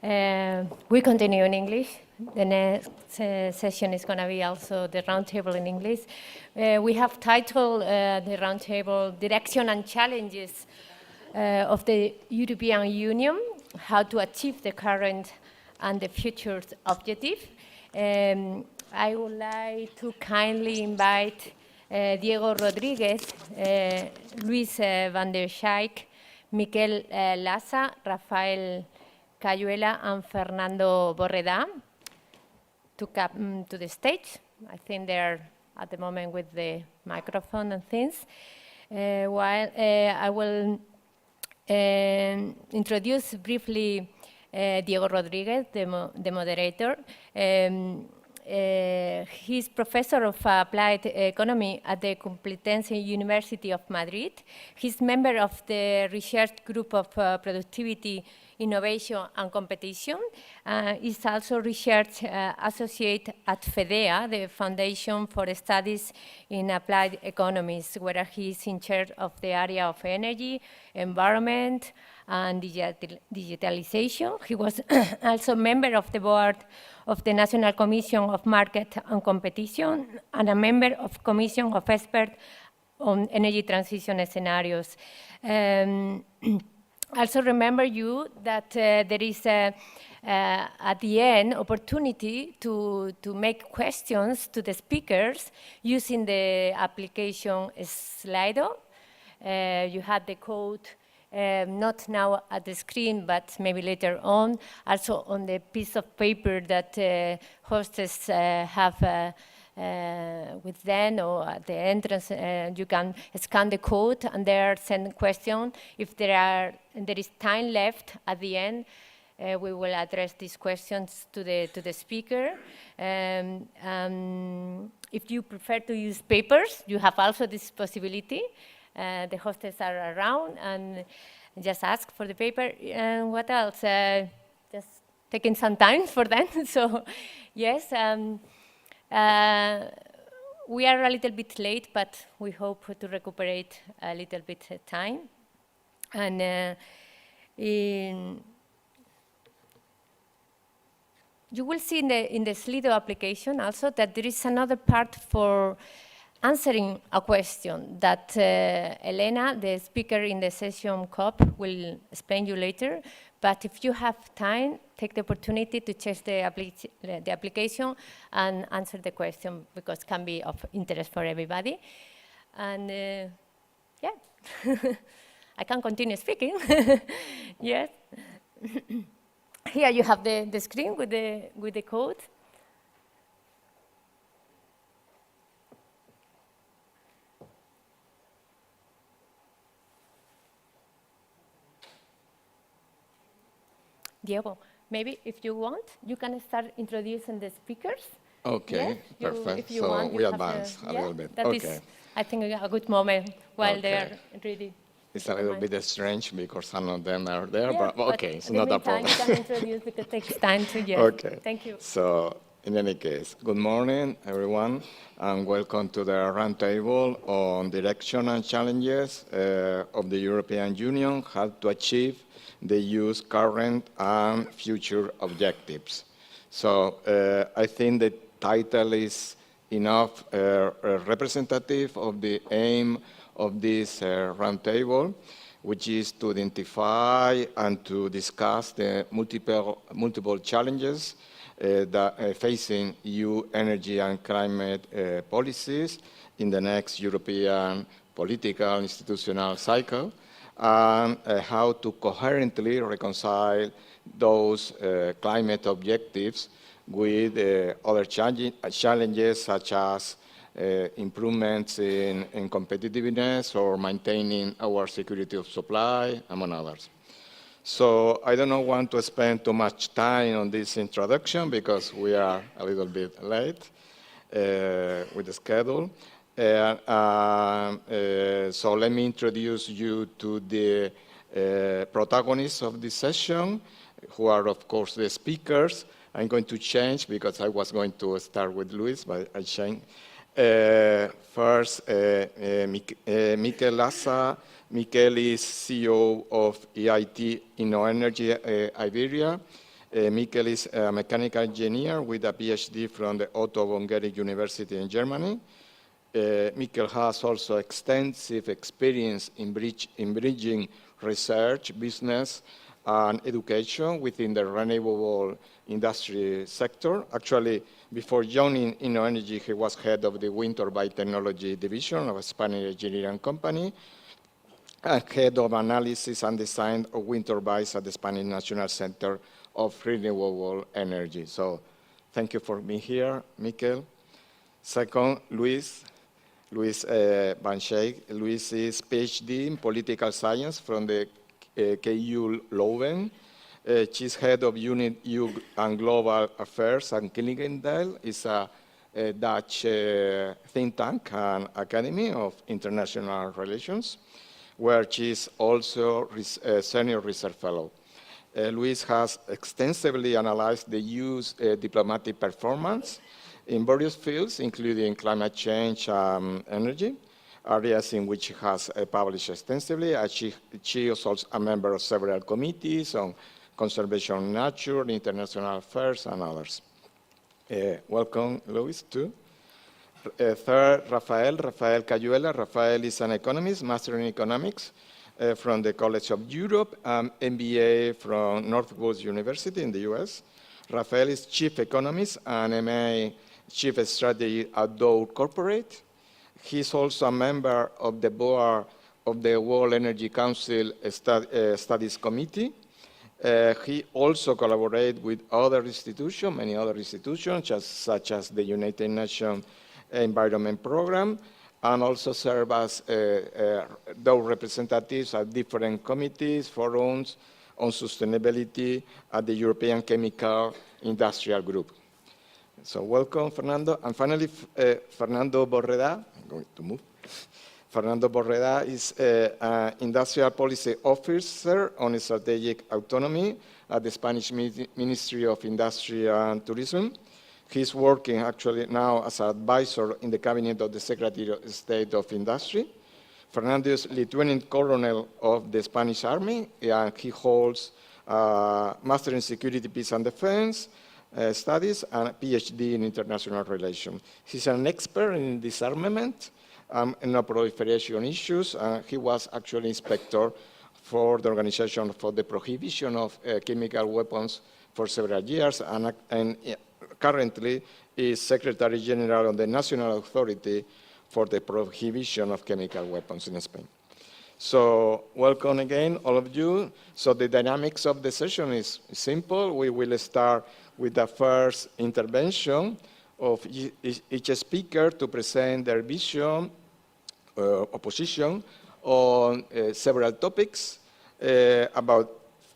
We continue in English. The next session is going to be also the roundtable in English. We have titled the roundtable Direction and Challenges of the European Union, How to Achieve the Current and the Future Objective. I would like to kindly invite Diego Rodríguez, Louise van der Schaik, Mikel Lasa, Rafael Cayuela, and Fernando Borredá to come to the stage. I think they're at the moment with the microphone and things. While I will introduce briefly Diego Rodríguez, the moderator. He's professor of applied economy at the Complutense University of Madrid. He's member of the research group of productivity, innovation and competition. He's also research associate at Fedea, the Foundation for Studies in Applied Economies, where he's in charge of the area of energy, environment, and digitalization. He was also member of the board of the National Commission of Market and Competition and a member of Commission of Experts on Energy Transition Scenarios. Also remember you that there is at the end opportunity to make questions to the speakers using the application Slido. You had the code not now at the screen, but maybe later on, also on the piece of paper that hostess have with them, or at the entrance, you can scan the code and there send question. If there is time left at the end, we will address these questions to the speaker. If you prefer to use papers, you have also this possibility. The hostess are around and just ask for the paper. And what else? Just taking some time for them. So, yes, we are a little bit late, but we hope to recuperate a little bit of time. And you will see in the Slido application also that there is another part for answering a question that Elena, the speaker in the session COP, will explain you later. But if you have time, take the opportunity to check the application and answer the question, because it can be of interest for everybody. And yeah, I can continue speaking. Yes. Here you have the screen with the code. Diego, maybe if you want, you can start introducing the speakers. Okay, yeah? perfect. You so want, we advance a little bit. That is, I think, a good moment while they are ready. It's a little bit strange because some of them are there, yeah, but okay, it's not a problem. You can introduce because it takes time to, yes. Okay. Thank you. So, in any case, good morning, everyone, and welcome to the roundtable on direction and challenges of the European Union, how to achieve the EU's current and future objectives. So I think the title is enough representative of the aim of this roundtable, which is to identify and to discuss the multiple challenges that facing EU energy and climate policies in the next European political institutional cycle, and how to coherently reconcile those climate objectives with other challenges such as improvements in competitiveness or maintaining our security of supply, among others. So I don't want to spend too much time on this introduction because we are a little bit late with the schedule. So let me introduce you to the protagonists of this session, who are, of course, the speakers. I'm going to change because I was going to start with Louise, but I changed. First, Mikel Lasa. Mikel is CEO of EIT InnoEnergy Iberia. Mikel is a mechanical engineer with a PhD from the Otto University in Germany. Mikel has also extensive experience in bridging research, business, and education within the renewable industry sector. Actually, before joining InnoEnergy, he was head of the wind turbine technology division of a Spanish engineering company, and head of analysis and design of wind turbines at the Spanish National Center of Renewable Energy. So thank you for being here, Mikel. Second, Louise van Schaik. Louise is PhD in political science from the KU Leuven. She's head of Unit EU and Global Affairs, and Clingendael is a Dutch think tank and academy of international relations, where she's also a senior research fellow. Louise has extensively analyzed the EU's diplomatic performance in various fields, including climate change and energy, areas in which she has published extensively. She is also a member of several committees on conservation of nature, international affairs, and others. Welcome, Louise, too. Third, Rafael Cayuela. Rafael is an economist, master in economics from the College of Europe, MBA from Northwoods University in the US. Rafael is chief economist and EMEAI chief strategy at Dow Corporate. He's also a member of the board of the World Energy Council Studies Committee. He also collaborates with other institutions, many other institutions, such as the United Nations Environment Program, and also serve as those representatives at different committees, forums on sustainability at the European Chemical Industrial Group. So welcome, Fernando. And finally, Fernando Borredá. I'm going to move. Fernando Borredá is an industrial policy officer on strategic autonomy at the Spanish Ministry of Industry and Tourism. He's working actually now as an advisor in the cabinet of the Secretary of State of Industry. Fernando is Lieutenant Colonel of the Spanish Army, and he holds Master in Security, Peace and Defense Studies and a PhD in International Relations. He's an expert in disarmament and non-proliferation issues. He was actually inspector for the Organization for the Prohibition of Chemical Weapons for several years, and currently is Secretary General of the National Authority for the Prohibition of Chemical Weapons in Spain. So welcome again, all of you. So the dynamics of the session is simple. We will start with the first intervention of each speaker to present their vision or position on several topics, about,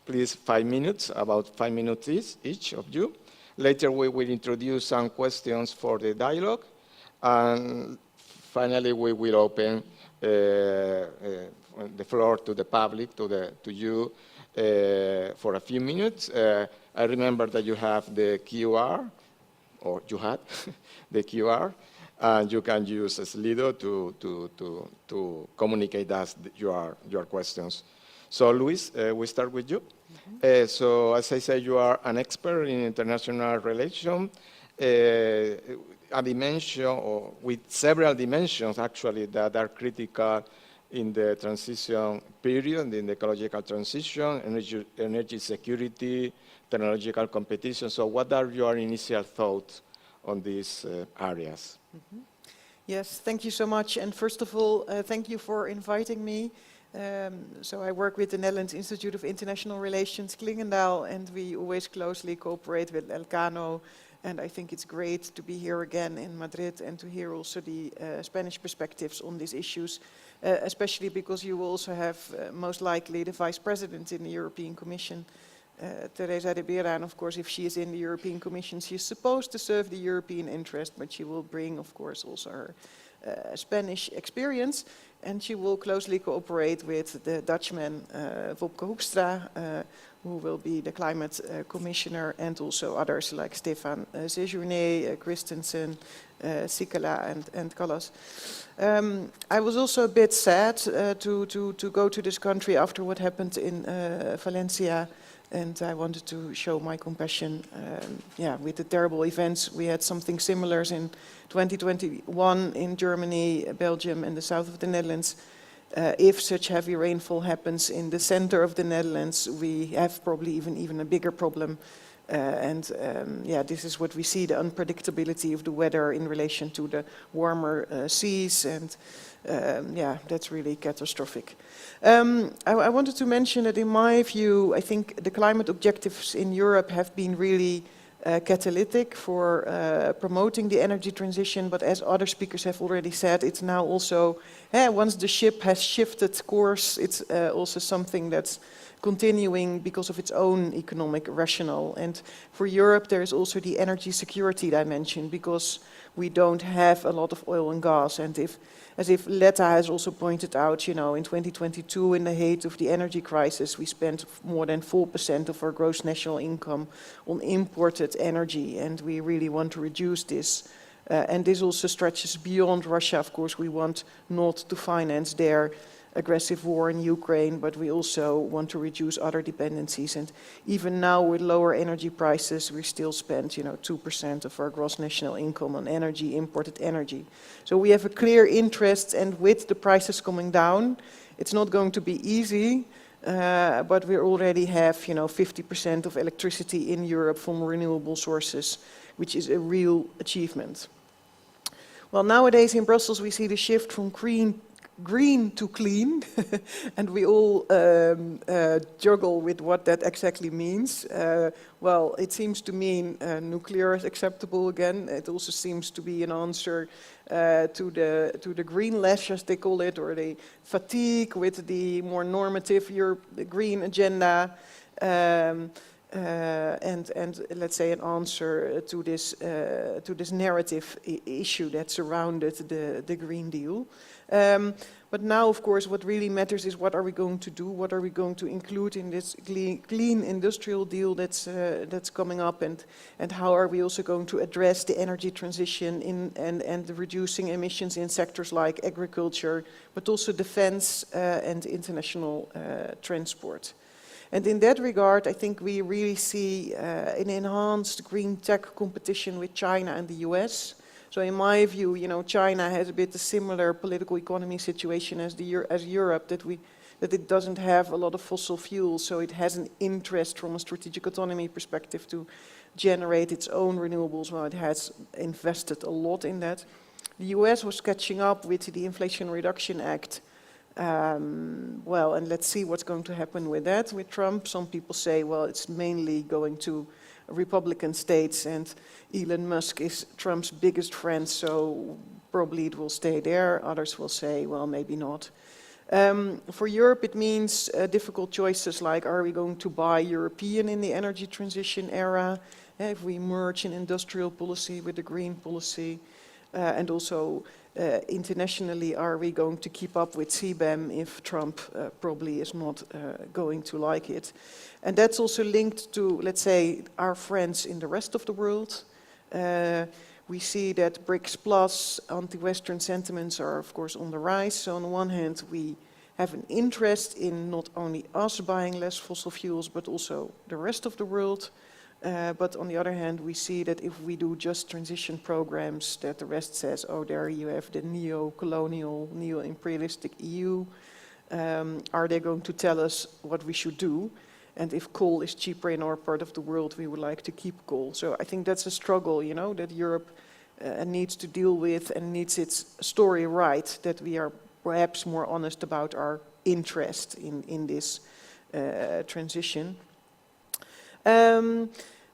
please, 5 minutes, about 5 minutes each of you. Later, we will introduce some questions for the dialogue. And finally, we will open the floor to the public, to you, for a few minutes. I remember that you have the QR, or you had the QR, and you can use Slido to communicate us your questions. So, Louise, we start with you. Mm-hmm. So, as I said, you are an expert in international relations, a dimension, or with several dimensions, actually, that are critical in the transition period, in the ecological transition, energy security, technological competition. So what are your initial thoughts on these areas? Mm-hmm. Yes, thank you so much. And first of all, thank you for inviting me. So I work with the Netherlands Institute of International Relations, Clingendael, and we always closely cooperate with Elcano. And I think it's great to be here again in Madrid and to hear also the Spanish perspectives on these issues, especially because you will also have most likely the Vice President in the European Commission, Teresa Ribera, and of course if she is in the European Commission, she is supposed to serve the European interest, but she will bring, of course, also her Spanish experience, and she will closely cooperate with the Dutchman Wopke Hoekstra, who will be the climate commissioner, and also others like Stefan Sejourné, Christensen, Sikala, and Callas. I was also a bit sad to go to this country after what happened in Valencia And I wanted to show my compassion, with the terrible events. We had something similar in 2021 in Germany, Belgium, and the south of the Netherlands. If such heavy rainfall happens in the center of the Netherlands, we have probably even a bigger problem. This is what we see, the unpredictability of the weather in relation to the warmer seas, and that's really catastrophic. I wanted to mention that in my view, I think the climate objectives in Europe have been really catalytic for promoting the energy transition, but as other speakers have already said, it's now also, once the ship has shifted course, it's also something that's continuing because of its own economic rationale. And for Europe, there is also the energy security dimension, because we don't have a lot of oil and gas. And as Letta has also pointed out, in 2022, in the height of the energy crisis, we spent more than 4% of our gross national income on imported energy, and we really want to reduce this. And this also stretches beyond Russia. Of course, we want not to finance their aggressive war in Ukraine, but we also want to reduce other dependencies. And even now, with lower energy prices, we still spend, 2% of our gross national income on energy, imported energy. So we have a clear interest, and with the prices coming down, it's not going to be easy, but we already have, 50% of electricity in Europe from renewable sources, which is a real achievement. Well, nowadays in Brussels, we see the shift from green to clean, and we all juggle with what that exactly means. Well, it seems to mean nuclear is acceptable again. It also seems to be an answer to the green lash, as they call it, or the fatigue with the more normative the green agenda. And let's say an answer to this narrative issue that surrounded the Green Deal. But now, of course, what really matters is what are we going to do? What are we going to include in this clean industrial deal that's coming up? And how are we also going to address the energy transition and the reducing emissions in sectors like agriculture, but also defense and international transport? And in that regard, I think we really see an enhanced green tech competition with China and the US. So in my view, China has a bit a similar political economy situation as Europe, that it doesn't have a lot of fossil fuels, so it has an interest from a strategic autonomy perspective to generate its own renewables. Well, it has invested a lot in that. The US was catching up with the Inflation Reduction Act. And let's see what's going to happen with that, with Trump. Some people say, well, it's mainly going to Republican states, and Elon Musk is Trump's biggest friend, so probably it will stay there. Others will say, well, maybe not. For Europe, it means difficult choices like, are we going to buy European in the energy transition era? If we merge an industrial policy with a green policy, and also internationally, are we going to keep up with CBAM if Trump probably is not going to like it? And that's also linked to, let's say, our friends in the rest of the world. We see that BRICS plus anti-Western sentiments are, of course, on the rise. So on the one hand, we have an interest in not only us buying less fossil fuels, but also the rest of the world. But on the other hand, we see that if we do just transition programs, that the rest says, oh, there you have the neo-colonial, neo-imperialistic EU. Are they going to tell us what we should do? And if coal is cheaper in our part of the world, we would like to keep coal. So I think that's a struggle, that Europe needs to deal with and needs its story right, that we are perhaps more honest about our interest in this transition.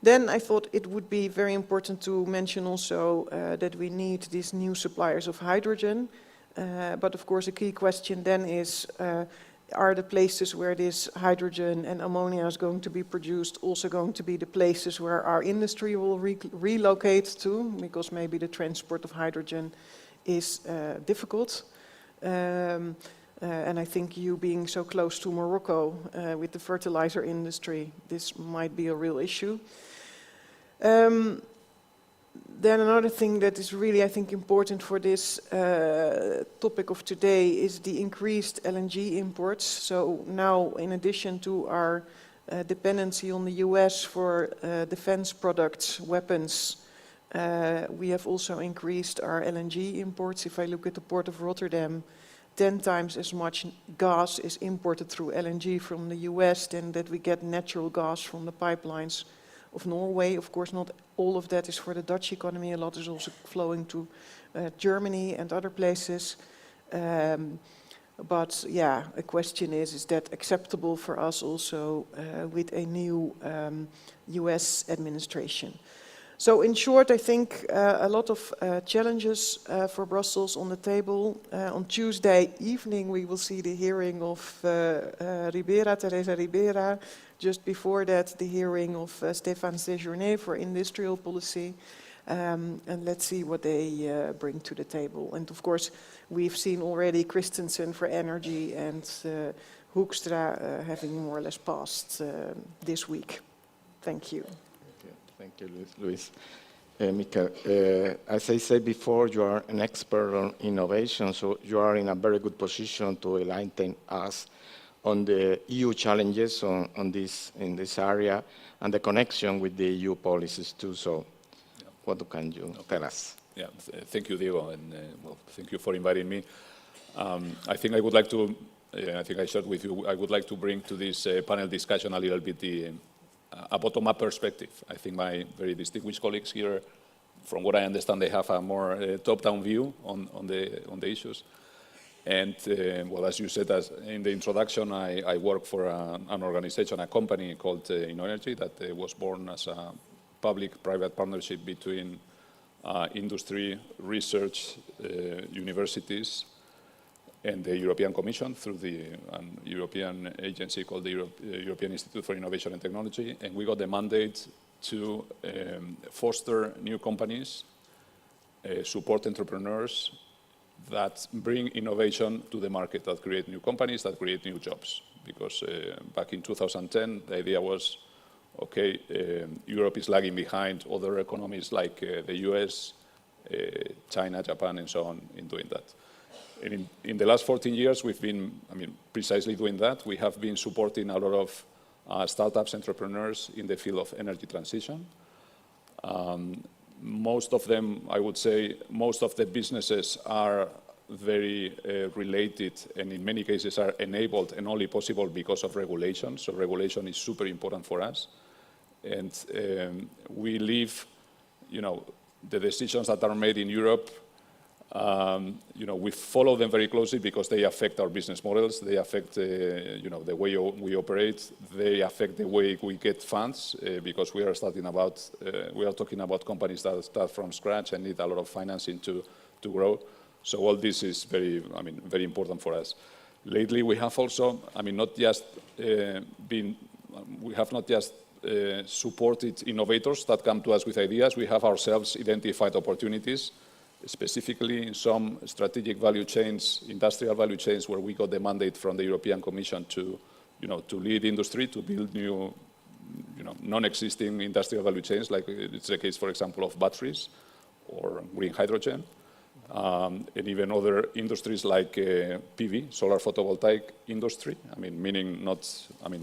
Then I thought it would be very important to mention also that we need these new suppliers of hydrogen. But of course, a key question then is, are the places where this hydrogen and ammonia is going to be produced also going to be the places where our industry will relocate to? Because maybe the transport of hydrogen is difficult. And I think you being so close to Morocco with the fertilizer industry, this might be a real issue. Then another thing that is really, I think, important for this topic of today is the increased LNG imports. So now, in addition to our dependency on the US for defense products, weapons. We have also increased our LNG imports. If I look at the port of Rotterdam, 10 times as much gas is imported through LNG from the US than that we get natural gas from the pipelines of Norway. Of course, not all of that is for the Dutch economy. A lot is also flowing to Germany and other places. But yeah, a question is that acceptable for us also with a new US administration? So in short, I think a lot of challenges for Brussels on the table. On Tuesday evening, we will see the hearing of Teresa Ribera. Just before that, the hearing of Stéphane Séjourné for industrial policy. And let's see what they bring to the table. And of course, we've seen already Christensen for energy and Hoekstra having more or less passed this week. Thank you. Thank you, Louise. Mikel, as I said before, you are an expert on innovation, so you are in a very good position to enlighten us on the EU challenges in this area and the connection with the EU policies too. So, what can you tell us? Yeah, thank you, Diego, and well, thank you for inviting me. I think I would like to, I think I shared with you, I would like to bring to this panel discussion a little bit a bottom-up perspective. I think my very distinguished colleagues here, from what I understand, they have a more top-down view on the issues. And well, as you said in the introduction, I work for an organization, a company called InnoEnergy that was born as a public-private partnership between industry, research, universities, and the European Commission through the European agency called the European Institute for Innovation and Technology. And we got the mandate to foster new companies, support entrepreneurs that bring innovation to the market, that create new companies, that create new jobs. Because back in 2010, the idea was, okay, Europe is lagging behind other economies like the US, China, Japan, and so on in doing that. And in the last 14 years, we've been, precisely doing that. We have been supporting a lot of startups, entrepreneurs in the field of energy transition. Most of them, I would say, most of the businesses are very related and in many cases are enabled and only possible because of regulation. So regulation is super important for us. And we leave, the decisions that are made in Europe, we follow them very closely because they affect our business models. They affect, the way we operate. They affect the way we get funds because we are talking about companies that start from scratch and need a lot of financing to grow. So all this is very important for us. Lately, we have also, not just supported innovators that come to us with ideas. We have ourselves identified opportunities, specifically in some strategic value chains, industrial value chains, where we got the mandate from the European Commission to lead industry, to build new, non-existing industrial value chains, like it's the case, for example, of batteries or green hydrogen, and even other industries like PV, solar photovoltaic industry. Meaning not,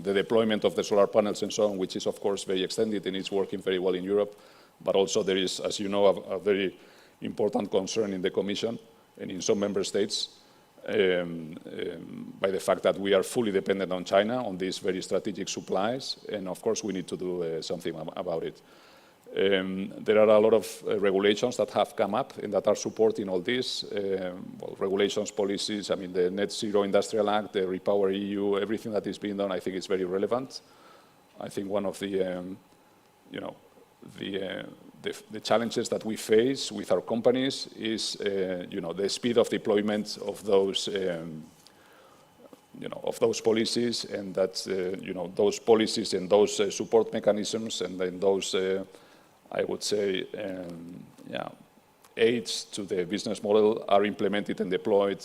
the deployment of the solar panels and so on, which is of course very extended and it's working very well in Europe, but also there is, as you know, a very important concern in the Commission and in some member states by the fact that we are fully dependent on China on these very strategic supplies, and of course we need to do something about it. There are a lot of regulations that have come up and that are supporting all this. Regulations, policies, the Net Zero Industrial Act, the Repower EU, everything that is being done, I think is very relevant. I think one of the challenges that we face with our companies is, the speed of deployment of those, of those policies, and that, those policies and those support mechanisms and then those, I would say, aids to the business model are implemented and deployed,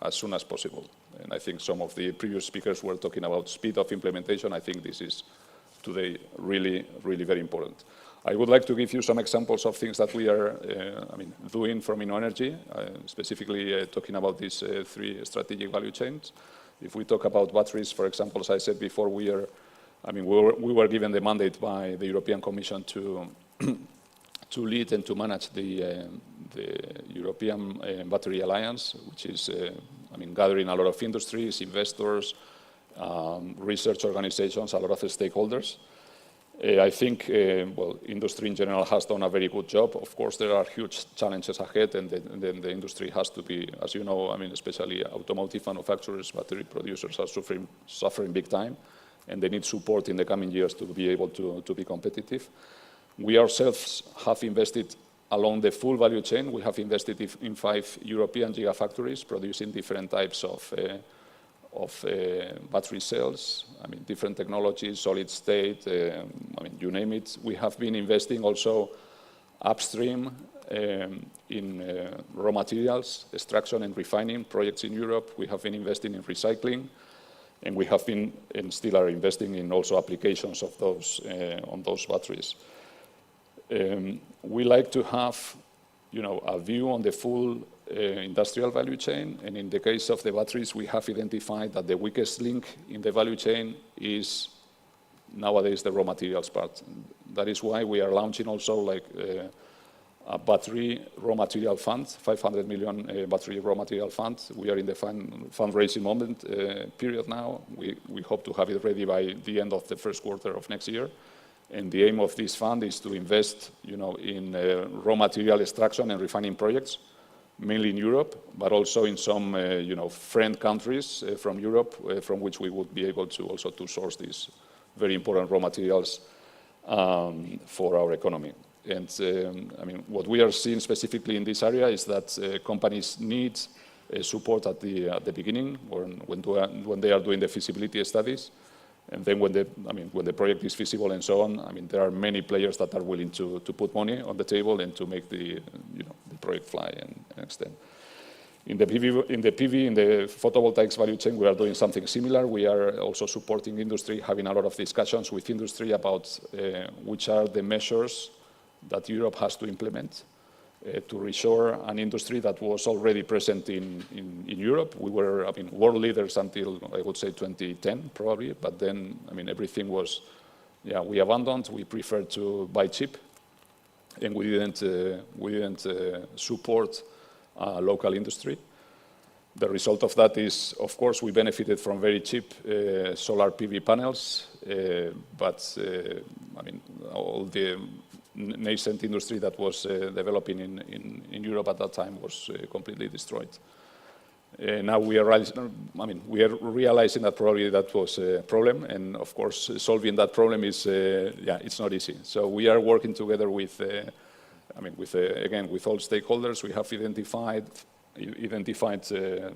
as soon as possible. And I think some of the previous speakers were talking about speed of implementation. I think this is today really, really very important. I would like to give you some examples of things that we are doing from InnoEnergy, specifically talking about these three strategic value chains. If we talk about batteries, for example, as I said before, we were given the mandate by the European Commission to lead and to manage the European Battery Alliance, which is gathering a lot of industries, investors, research organizations, a lot of stakeholders. I think, industry in general has done a very good job. Of course, there are huge challenges ahead, and then the industry has to be, as you know, especially automotive manufacturers, battery producers are suffering big time, and they need support in the coming years to be able to be competitive. We ourselves have invested along the full value chain. We have invested in 5 European gigafactories producing different types of battery cells, different technologies, solid state, you name it. We have been investing also upstream in raw materials, extraction and refining projects in Europe. We have been investing in recycling, and we have been and still are investing in also applications of those on those batteries. We like to have, a view on the full industrial value chain, and in the case of the batteries, we have identified that the weakest link in the value chain is nowadays the raw materials part. That is why we are launching also a battery raw material fund, 500 million battery raw material fund. We are in the fundraising period now. We hope to have it ready by the end of the first quarter of next year. And the aim of this fund is to invest, in raw material extraction and refining projects, mainly in Europe, but also in some, friend countries from Europe, from which we would be able to also to source these very important raw materials for our economy. And what we are seeing specifically in this area is that companies need support at the beginning, when they are doing the feasibility studies. And then when the project is feasible and so on, there are many players that are willing to put money on the table and to make the project fly and extend. In the photovoltaics value chain, we are doing something similar. We are also supporting industry, having a lot of discussions with industry about which are the measures that Europe has to implement to reshore an industry that was already present in Europe. We were, world leaders until, I would say, 2010, probably. But then, everything was, we abandoned. We preferred to buy cheap, and we didn't support local industry. The result of that is, of course, we benefited from very cheap solar PV panels, but all the nascent industry that was developing in Europe at that time was completely destroyed. Now we are realizing that probably that was a problem, and of course solving that problem is it's not easy. So we are working together with again with all stakeholders. We have identified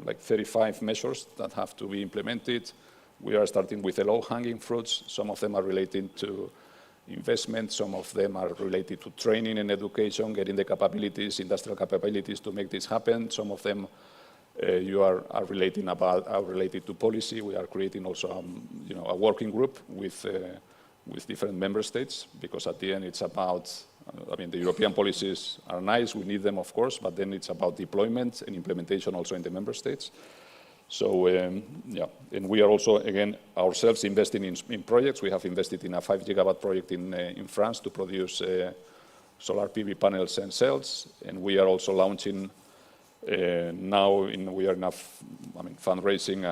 like 35 measures that have to be implemented. We are starting with the low-hanging fruits. Some of them are related to investment, some of them are related to training and education, getting the capabilities, industrial capabilities to make this happen. Some of them are related to policy. We are creating also a working group with different member states, because at the end it's about, the European policies are nice, we need them of course, but then it's about deployment and implementation also in the member states. So, and we are also, again, ourselves investing in projects. We have invested in a 5 gigawatt project in France to produce solar PV panels and cells, and we are also launching we are now fundraising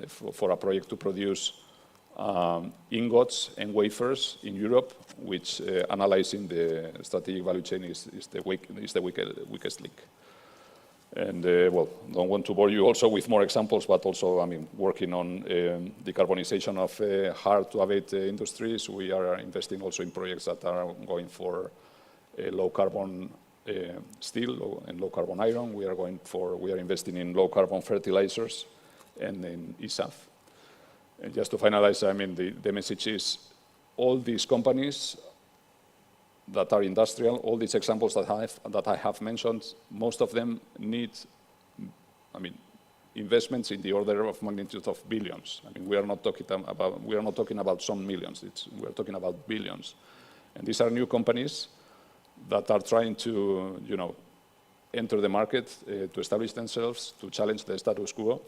for a project to produce ingots and wafers in Europe, which analyzing the strategic value chain is the weakest link. And don't want to bore you also with more examples, but also, working on decarbonization of hard-to-abate industries. We are investing also in projects that are going for low-carbon steel and low-carbon iron. We are investing in low-carbon fertilizers and in ESAF. And just to finalize, the message is all these companies that are industrial, all these examples that I have mentioned, most of them need, investments in the order of magnitude of billions. We are not talking about some millions. We are talking about billions. And these are new companies that are trying to, enter the market, to establish themselves, to challenge the status quo.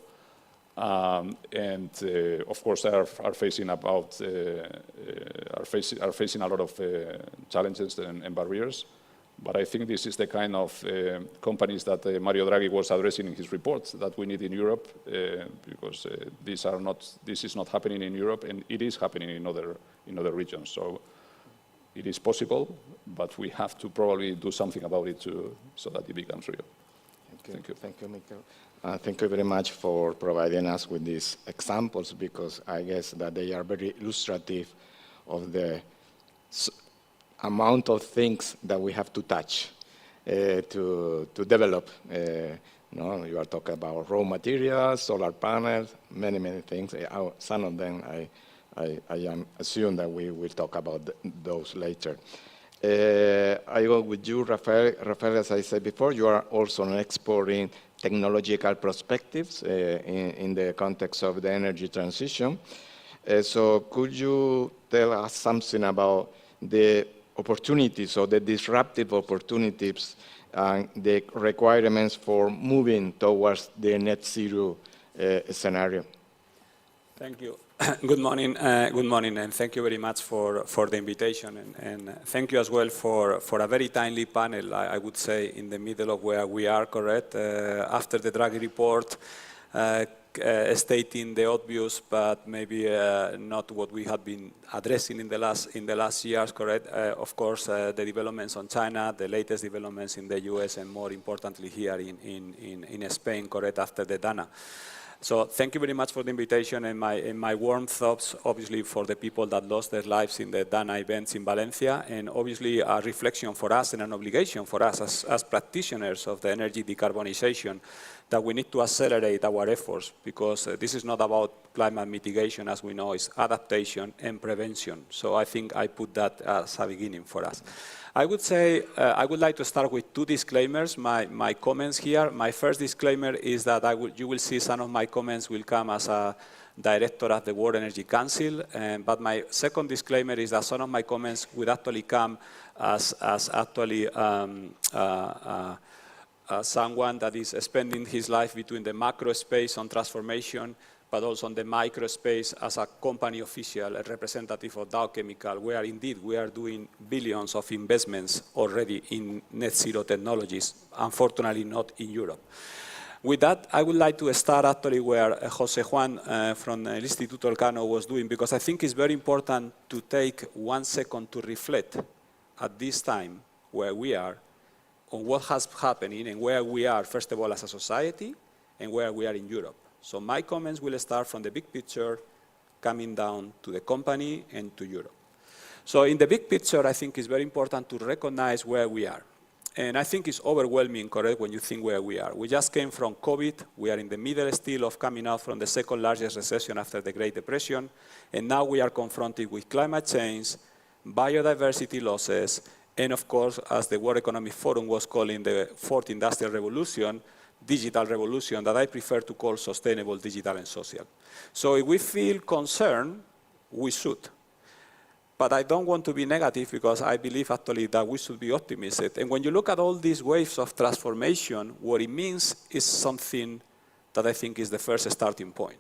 Of course, are facing a lot of challenges and barriers. But I think this is the kind of companies that Mario Draghi was addressing in his reports that we need in Europe, because this is not happening in Europe, and it is happening in other regions. So it is possible, but we have to probably do something about it so that it becomes real. Thank you. Thank you, Mikel. Thank you very much for providing us with these examples, because I guess that they are very illustrative of the amount of things that we have to touch to develop. You are talking about raw materials, solar panels, many, many things. Some of them I assume that we will talk about those later. I go with you, Rafael. Rafael, as I said before, you are also an expert in technological perspectives in the context of the energy transition. So could you tell us something about the opportunities or the disruptive opportunities and the requirements for moving towards the net zero scenario? Thank you. Good morning, and thank you very much for the invitation, and thank you as well for a very timely panel, I would say, in the middle of where we are, correct? After the Draghi report, stating the obvious, but maybe not what we have been addressing in the last years, correct? Of course, the developments on China, the latest developments in the US, and more importantly here in Spain, correct, after the Dana. So thank you very much for the invitation, and my warm thoughts, obviously, for the people that lost their lives in the Dana events in Valencia, and obviously a reflection for us and an obligation for us as practitioners of the energy decarbonization, that we need to accelerate our efforts, because this is not about climate mitigation, as we know, it's adaptation and prevention. So I think I put that as a beginning for us. I would say, I would like to start with two disclaimers, my comments here. My first disclaimer is that you will see some of my comments will come as a director at the World Energy Council, but my second disclaimer is that some of my comments would actually come as actually someone that is spending his life between the macro space on transformation, but also on the micro space as a company official, a representative of Dow Chemical, where indeed we are doing billions of investments already in net zero technologies, unfortunately not in Europe. With that, I would like to start actually where Jose Juan from El Instituto Elcano was doing, because I think it's very important to take 1 second to reflect at this time where we are on what has happening and where we are, first of all, as a society, and where we are in Europe. So my comments will start from the big picture, coming down to the company and to Europe. So in the big picture, I think it's very important to recognize where we are. And I think it's overwhelming, correct, when you think where we are. We just came from COVID. We are in the middle still of coming out from the second largest recession after the Great Depression. And now we are confronted with climate change, biodiversity losses, and of course, as the World Economic Forum was calling the fourth industrial revolution, digital revolution, that I prefer to call sustainable, digital, and social. So if we feel concerned, we should. But I don't want to be negative, because I believe actually that we should be optimistic. And when you look at all these waves of transformation, what it means is something that I think is the first starting point.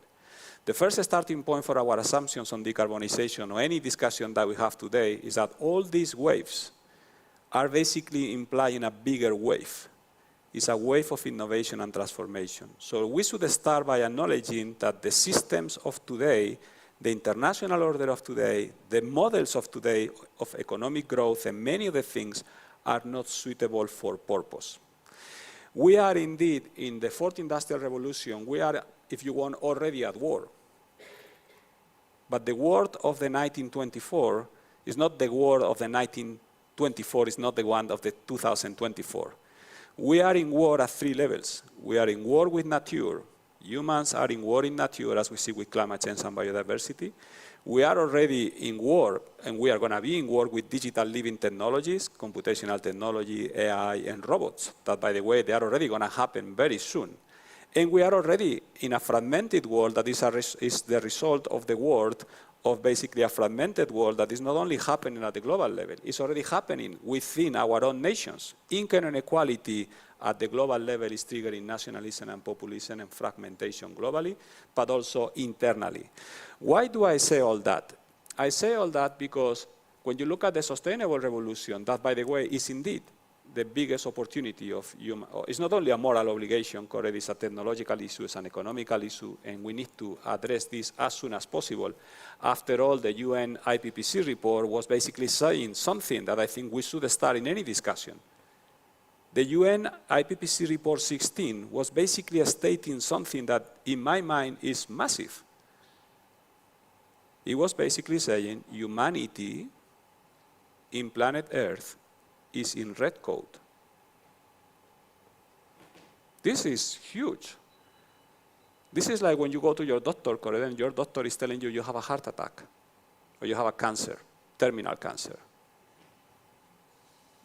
The first starting point for our assumptions on decarbonization or any discussion that we have today is that all these waves are basically implying a bigger wave. It's a wave of innovation and transformation. So we should start by acknowledging that the systems of today, the international order of today, the models of today of economic growth, and many of the things are not suitable for purpose. We are indeed in the fourth industrial revolution. We are, if you want, already at war. But the world of the 1924 is not the world of the 1924, is not the one of the 2024. We are in war at three levels. We are in war with nature. Humans are in war in nature, as we see with climate change and biodiversity. We are already in war, and we are going to be in war with digital living technologies, computational technology, AI, and robots. That, by the way, they are already going to happen very soon. And we are already in a fragmented world that is the result of the world of basically a fragmented world that is not only happening at the global level, it's already happening within our own nations. Income inequality at the global level is triggering nationalism and populism and fragmentation globally, but also internally. Why do I say all that? I say all that because when you look at the sustainable revolution, that, by the way, is indeed the biggest opportunity of human. It's not only a moral obligation, correct? It's a technological issue, it's an economical issue, and we need to address this as soon as possible. After all, the UN IPCC report was basically saying something that I think we should start in any discussion. The UN IPCC report 16 was basically stating something that, in my mind, is massive. It was basically saying humanity in planet Earth is in red code. This is huge. This is like when you go to your doctor, correct, and your doctor is telling you you have a heart attack, or you have a cancer, terminal cancer.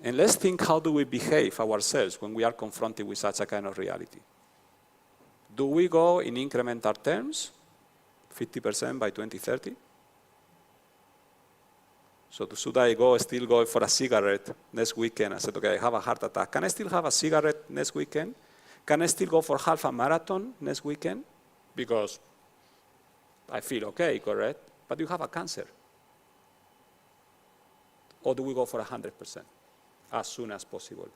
And let's think, how do we behave ourselves when we are confronted with such a kind of reality? Do we go in incremental terms, 50% by 2030? So should I still go for a cigarette next weekend? I said, okay, I have a heart attack. Can I still have a cigarette next weekend? Can I still go for half a marathon next weekend? Because I feel okay, correct? But you have a cancer. Or do we go for 100% as soon as possible?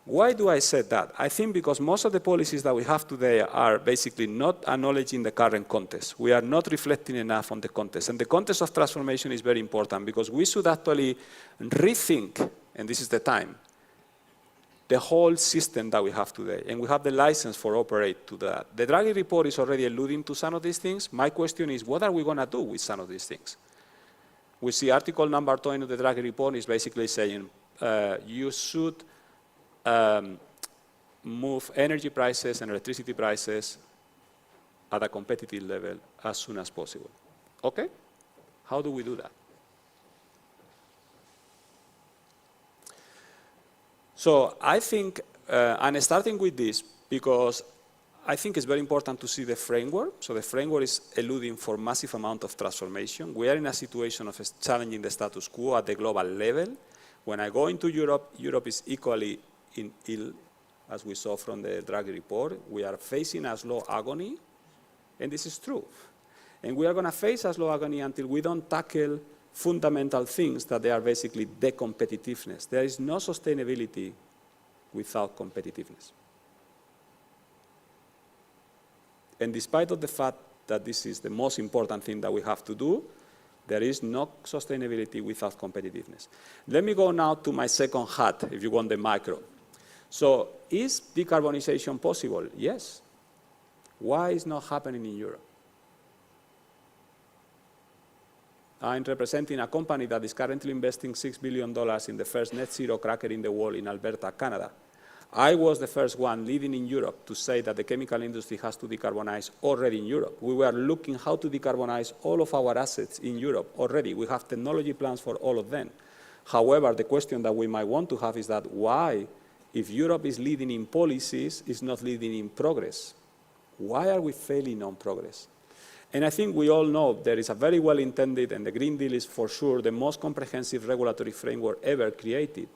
Why do I say that? I think because most of the policies that we have today are basically not acknowledging the current context. We are not reflecting enough on the context. And the context of transformation is very important because we should actually rethink, and this is the time, the whole system that we have today. And we have the license for operate to that. The Draghi report is already alluding to some of these things. My question is, what are we going to do with some of these things? We see article number 20 of the Draghi report is basically saying you should move energy prices and electricity prices at a competitive level as soon as possible. Okay? How do we do that? So I think, and starting with this, because I think it's very important to see the framework. So the framework is alluding for massive amount of transformation. We are in a situation of challenging the status quo at the global level. When I go into Europe, Europe is equally ill, as we saw from the Draghi report. We are facing a slow agony, and this is true. And we are going to face a slow agony until we don't tackle fundamental things that they are basically the competitiveness. There is no sustainability without competitiveness. And despite of the fact that this is the most important thing that we have to do, there is no sustainability without competitiveness. Let me go now to my second hat, if you want the micro. So is decarbonization possible? Yes. Why is not happening in Europe? I'm representing a company that is currently investing $6 billion in the first net zero cracker in the world in Alberta, Canada. I was the first one leading in Europe to say that the chemical industry has to decarbonize already in Europe. We were looking how to decarbonize all of our assets in Europe already. We have technology plans for all of them. However, the question that we might want to have is that why, if Europe is leading in policies, is not leading in progress? Why are we failing on progress? And I think we all know there is a very well-intended, and the Green Deal is for sure the most comprehensive regulatory framework ever created.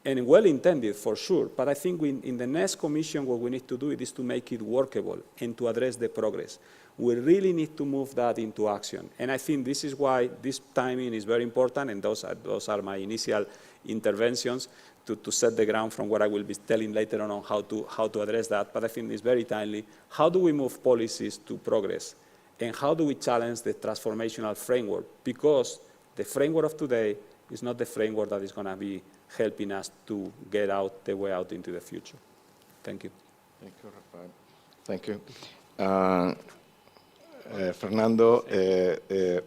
And well-intended for sure, but I think in the next commission what we need to do is to make it workable and to address the progress. We really need to move that into action. And I think this is why this timing is very important, and those are my initial interventions to set the ground from what I will be telling later on how to address that. But I think it's very timely. How do we move policies to progress? And how do we challenge the transformational framework? Because the framework of today is not the framework that is going to be helping us to get out the way out into the future. Thank you. Thank you, Rafael. Thank you. Fernando,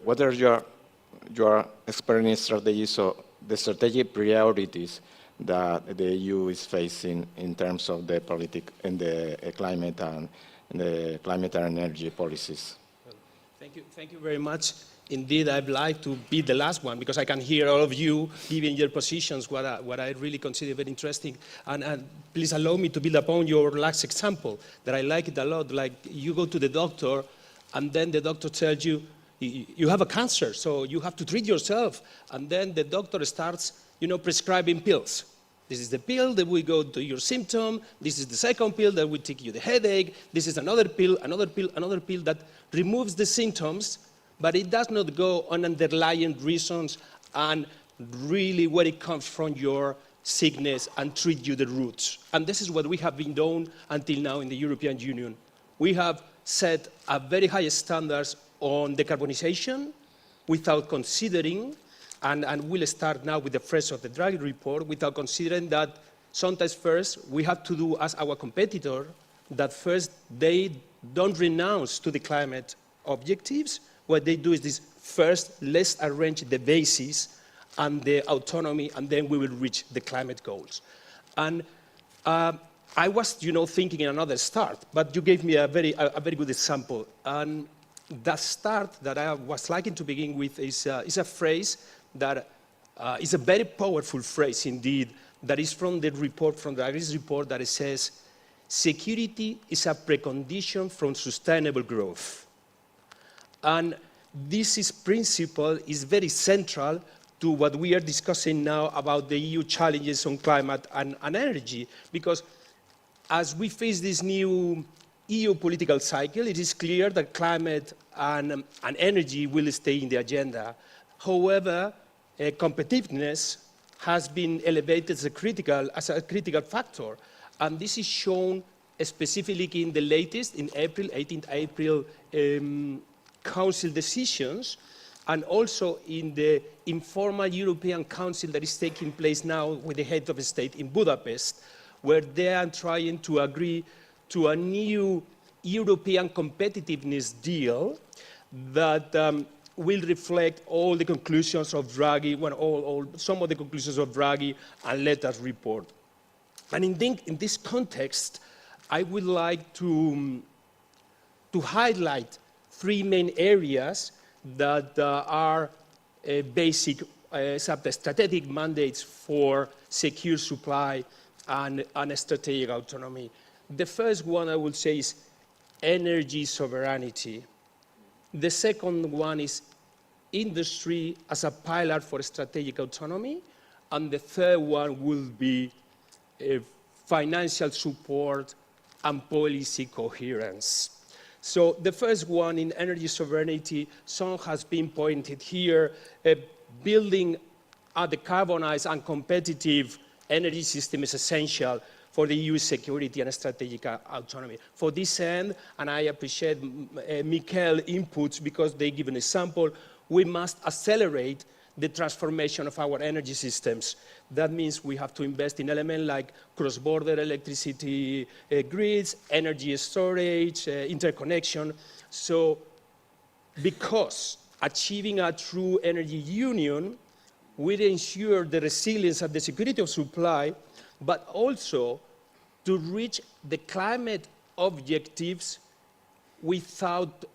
what are your experience strategies or the strategic priorities that the EU is facing in terms of the climate and energy policies? Well, thank you very much. Indeed, I'd like to be the last one because I can hear all of you giving your positions, what I really consider very interesting. And please allow me to build upon your last example that I like it a lot. Like you go to the doctor and then the doctor tells you, you have a cancer, so you have to treat yourself. And then the doctor starts, prescribing pills. This is the pill that will go to your symptom. This is the second pill that will take you the headache. This is another pill, another pill, another pill that removes the symptoms, but it does not go on underlying reasons and really where it comes from your sickness and treat you the roots. And this is what we have been doing until now in the European Union. We have set a very high standards on decarbonization without considering, and we'll start now with the fresh of the Draghi report, without considering that sometimes first we have to do as our competitor, that first they don't renounce to the climate objectives. What they do is this: first, let's arrange the basis and the autonomy, and then we will reach the climate goals. And I was, thinking in another start, but you gave me a very good example. And that start that I was liking to begin with is a phrase that is a very powerful phrase indeed, that is from the report, from the Draghi's report, that it says, security is a precondition for sustainable growth. And this principle is very central to what we are discussing now about the EU challenges on climate and energy, because as we face this new EU political cycle, it is clear that climate and energy will stay in the agenda. However, competitiveness has been elevated as a critical factor, and this is shown specifically in the latest, in April, 18th April, Council decisions, and also in the informal European Council that is taking place now with the head of state in Budapest, where they are trying to agree to a new European competitiveness deal that will reflect all the conclusions of Draghi, some of the conclusions of Draghi and Letta's report. And in this context, I would like to highlight three main areas that are basic strategic mandates for secure supply and strategic autonomy. The first one I would say is energy sovereignty. The second one is industry as a pillar for strategic autonomy. And the third one will be financial support and policy coherence. So the first one in energy sovereignty, some has been pointed here, building a decarbonized and competitive energy system is essential for the EU's security and strategic autonomy. For this end, and I appreciate Mikel's inputs because they give an example, we must accelerate the transformation of our energy systems. That means we have to invest in elements like cross-border electricity grids, energy storage, interconnection. So because achieving a true energy union will ensure the resilience and the security of supply, but also to reach the climate objectives without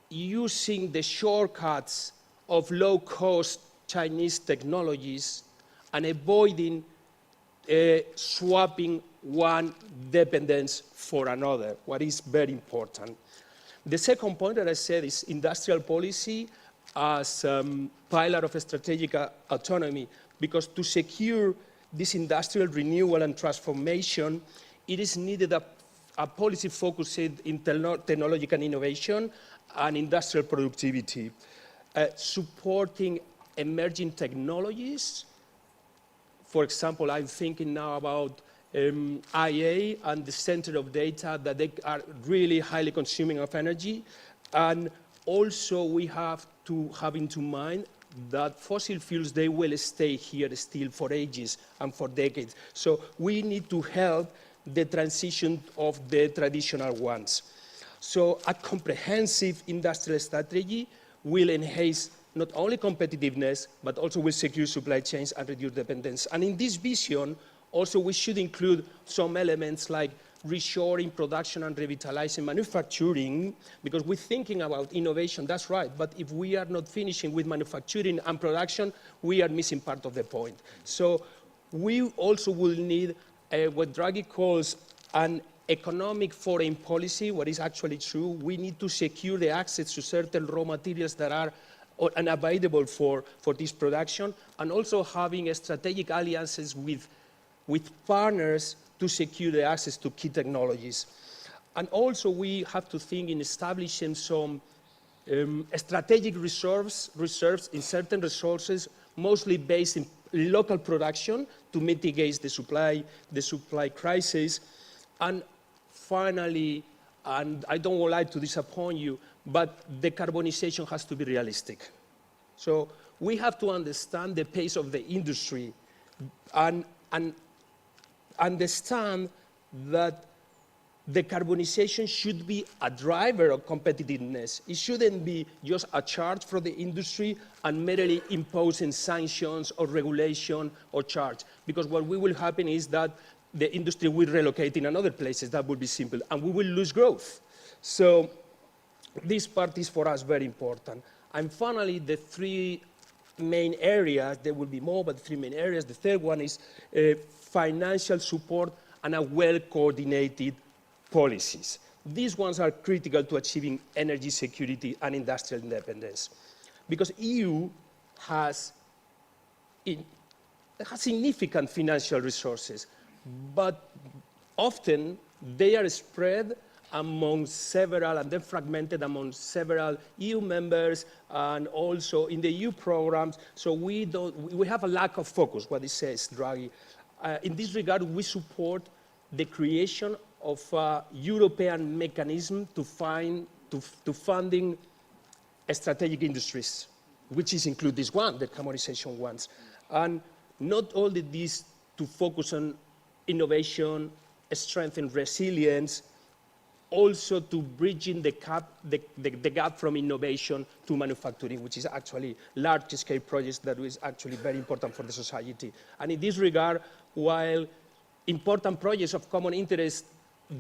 using the shortcuts of low-cost Chinese technologies and avoiding swapping one dependence for another, what is very important. The second point that I said is industrial policy as pillar of strategic autonomy, because to secure this industrial renewal and transformation, it is needed a policy focused in technological innovation and industrial productivity, supporting emerging technologies. For example, I'm thinking now about IA and the center of data that they are really highly consuming of energy. And also we have to have into mind that fossil fuels, they will stay here still for ages and for decades. So we need to help the transition of the traditional ones. So a comprehensive industrial strategy will enhance not only competitiveness, but also will secure supply chains and reduce dependence. And in this vision, also we should include some elements like reshoring production and revitalizing manufacturing, because we're thinking about innovation, that's right, but if we are not finishing with manufacturing and production, we are missing part of the point. So we also will need what Draghi calls an economic foreign policy, what is actually true. We need to secure the access to certain raw materials that are unavailable for this production, and also having strategic alliances with with partners to secure the access to key technologies. And also we have to think in establishing some strategic reserves in certain resources, mostly based in local production to mitigate the supply crisis. And finally, and I don't like to disappoint you, but decarbonization has to be realistic. So we have to understand the pace of the industry and understand that decarbonization should be a driver of competitiveness. It shouldn't be just a charge for the industry and merely imposing sanctions or regulation or charge. Because what will happen is that the industry will relocate in other places. That would be simple. And we will lose growth. So this part is for us very important. And finally, the three main areas, there will be more, but the three main areas. The third one is financial support and a well-coordinated policies. These ones are critical to achieving energy security and industrial independence. Because EU has significant financial resources, but often they are spread among several and then fragmented among several EU members and also in the EU programs. So we have a lack of focus, what it says, Draghi. In this regard, we support the creation of a European mechanism to funding strategic industries, which include this one, the decarbonization ones. And not only this to focus on innovation, strengthen resilience, also to bridging the gap from innovation to manufacturing, which is actually large-scale projects that is actually very important for the society. And in this regard, while important projects of common interest,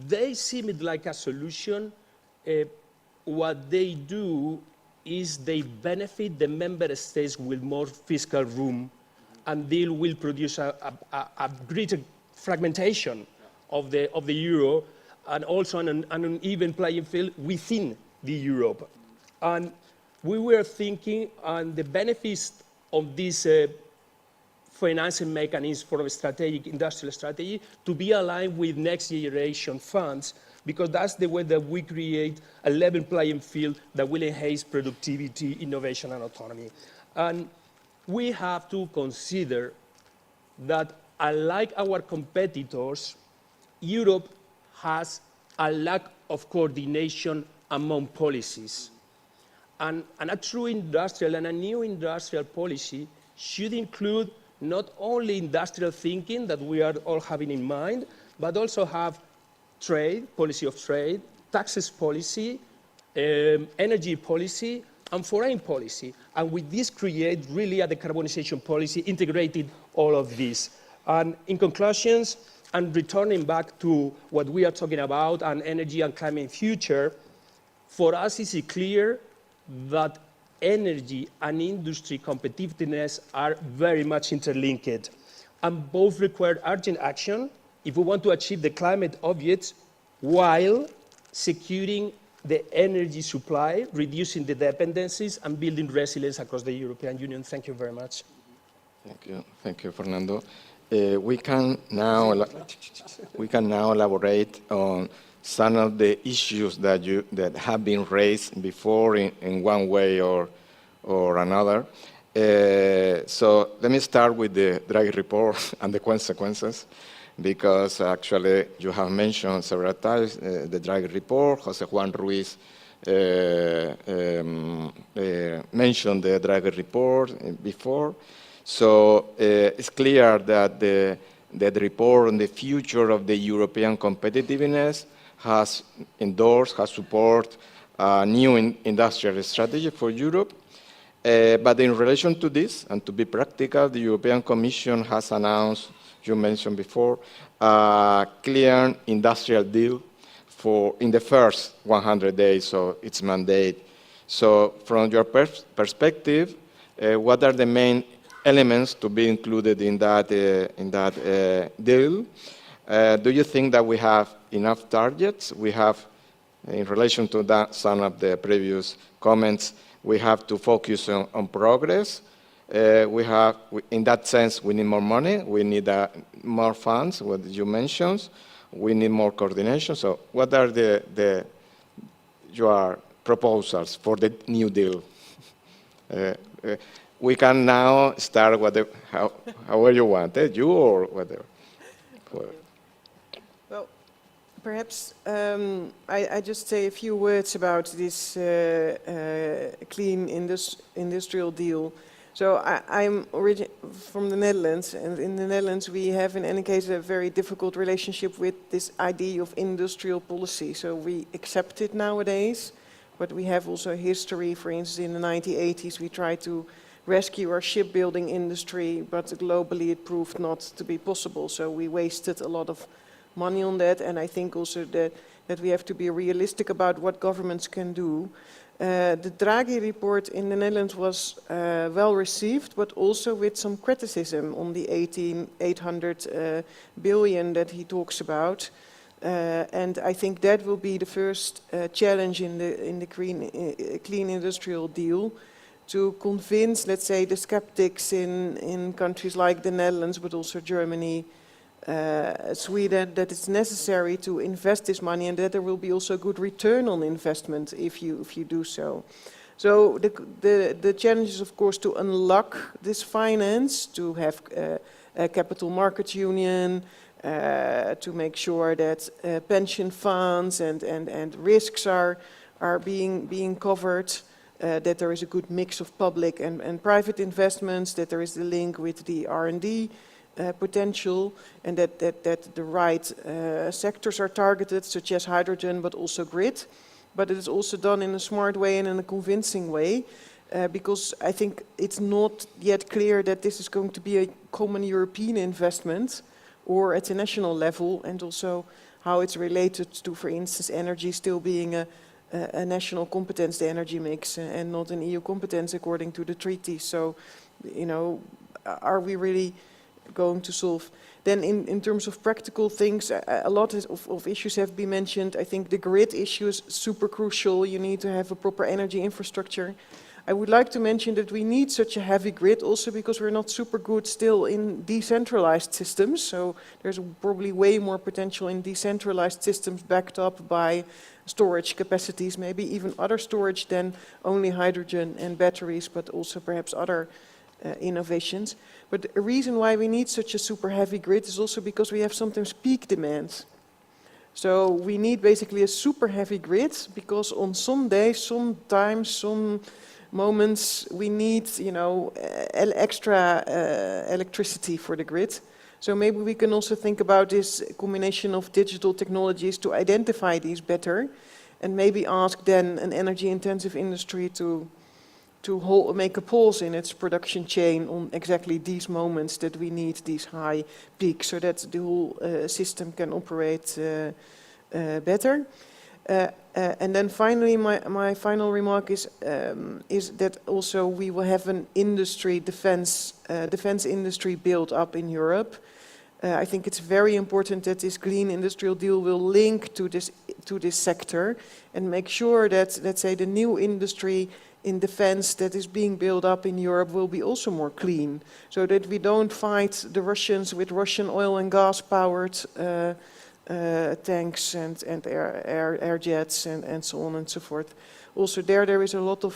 they seem like a solution, what they do is they benefit the member states with more fiscal room, and they will produce a greater fragmentation of the euro, and also an uneven playing field within the Europe. And we were thinking on the benefits of this financing mechanism for a strategic industrial strategy to be aligned with next generation funds, because that's the way that we create a level playing field that will enhance productivity, innovation, and autonomy. And we have to consider that, unlike our competitors, Europe has a lack of coordination among policies. And a true industrial and a new industrial policy should include not only industrial thinking that we are all having in mind, but also have trade, policy of trade, taxes policy, energy policy, and foreign policy. And with this create really a decarbonization policy integrated all of this. And in conclusions, and returning back to what we are talking about, and energy and climate future, for us it's clear that energy and industry competitiveness are very much interlinked, and both require urgent action if we want to achieve the climate objectives while securing the energy supply, reducing the dependencies, and building resilience across the European Union. Thank you very much. Thank you, Fernando. We can now elaborate on some of the issues that have been raised before in one way or another. So let me start with the Draghi report and the consequences, because actually you have mentioned several times the Draghi report. Jose Juan Ruiz mentioned the Draghi report before. So it's clear that the report on the future of the European competitiveness has support a new industrial strategy for Europe. But in relation to this, and to be practical, the European Commission has announced, you mentioned before, a clear industrial deal in the first 100 days of its mandate. So from your perspective, what are the main elements to be included in that deal? Do you think that we have enough targets? We have, in relation to some of the previous comments, we have to focus on progress. in that sense, we need more money. We need more funds, what you mentioned. We need more coordination. So what are your proposals for the New Deal? We can now start however you want, you or whatever. Well, perhaps I just say a few words about this clean industrial deal. So I'm originally from the Netherlands, and in the Netherlands we have in any case a very difficult relationship with this idea of industrial policy. So we accept it nowadays, but we have also a history. For instance, in the 1980s we tried to rescue our shipbuilding industry, but globally it proved not to be possible. So we wasted a lot of money on that, and I think also that we have to be realistic about what governments can do. The Draghi report in the Netherlands was well received, but also with some criticism on the 800 billion that he talks about. And I think that will be the first challenge in the clean industrial deal, to convince, let's say, the skeptics in countries like the Netherlands, but also Germany, Sweden, that it's necessary to invest this money and that there will be also a good return on investment if you do so. So the challenge is, of course, to unlock this finance, to have a capital markets union, to make sure that pension funds and risks are being covered, that there is a good mix of public and private investments, that there is the link with the R&D potential, and that the right sectors are targeted, such as hydrogen, but also grid. But it is also done in a smart way and in a convincing way, because I think it's not yet clear that this is going to be a common European investment or at a national level, and also how it's related to, for instance, energy still being a national competence, the energy mix, and not an EU competence according to the treaty. So, you know, are we really going to solve? Then in terms of practical things, a lot of issues have been mentioned. I think the grid issue is super crucial. You need to have a proper energy infrastructure. I would like to mention that we need such a heavy grid also because we're not super good still in decentralized systems. So there's probably way more potential in decentralized systems backed up by storage capacities, maybe even other storage than only hydrogen and batteries, but also perhaps other innovations. But a reason why we need such a super heavy grid is also because we have sometimes peak demand. So we need basically a super heavy grid because on some days, sometimes, some moments we need, you know, extra electricity for the grid. So maybe we can also think about this combination of digital technologies to identify these better, and maybe ask then an energy-intensive industry to make a pause in its production chain on exactly these moments that we need these high peaks, so that the whole system can operate better. And then finally, my final remark is that also we will have an industry, defense industry built up in Europe. I think it's very important that this green industrial deal will link to this sector and make sure that, let's say, the new industry in defense that is being built up in Europe will be also more clean, so that we don't fight the Russians with Russian oil and gas powered tanks and air jets and so on and so forth. Also there is a lot of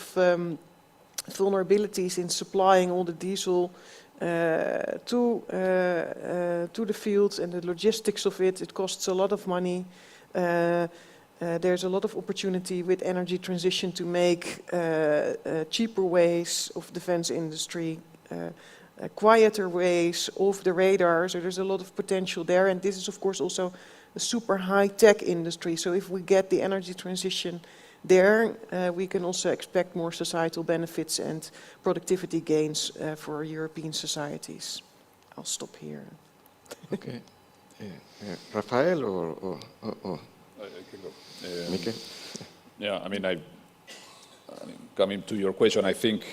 vulnerabilities in supplying all the diesel to the fields, and the logistics of it. It costs a lot of money. There's a lot of opportunity with energy transition to make cheaper ways of defense industry, quieter ways, off the radar. So there's a lot of potential there. And this is, of course, also a super high-tech industry. So if we get the energy transition there, we can also expect more societal benefits and productivity gains for European societies. I'll stop here. Okay. Rafael or Mikel? Yeah, I mean, coming to your question, I think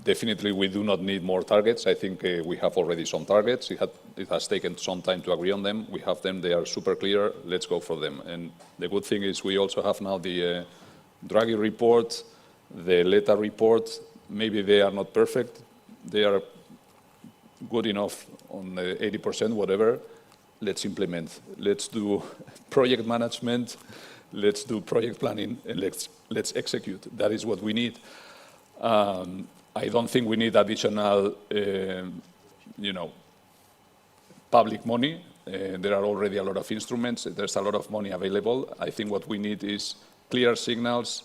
definitely we do not need more targets. I think we have already some targets. It has taken some time to agree on them. We have them. They are super clear. Let's go for them. And the good thing is we also have now the Draghi report, the Leta report. Maybe they are not perfect, they are good enough on 80%, whatever, let's implement. Let's do project management, let's do project planning, and let's execute. That is what we need. I don't think we need additional, public money. There are already a lot of instruments. There's a lot of money available. I think what we need is clear signals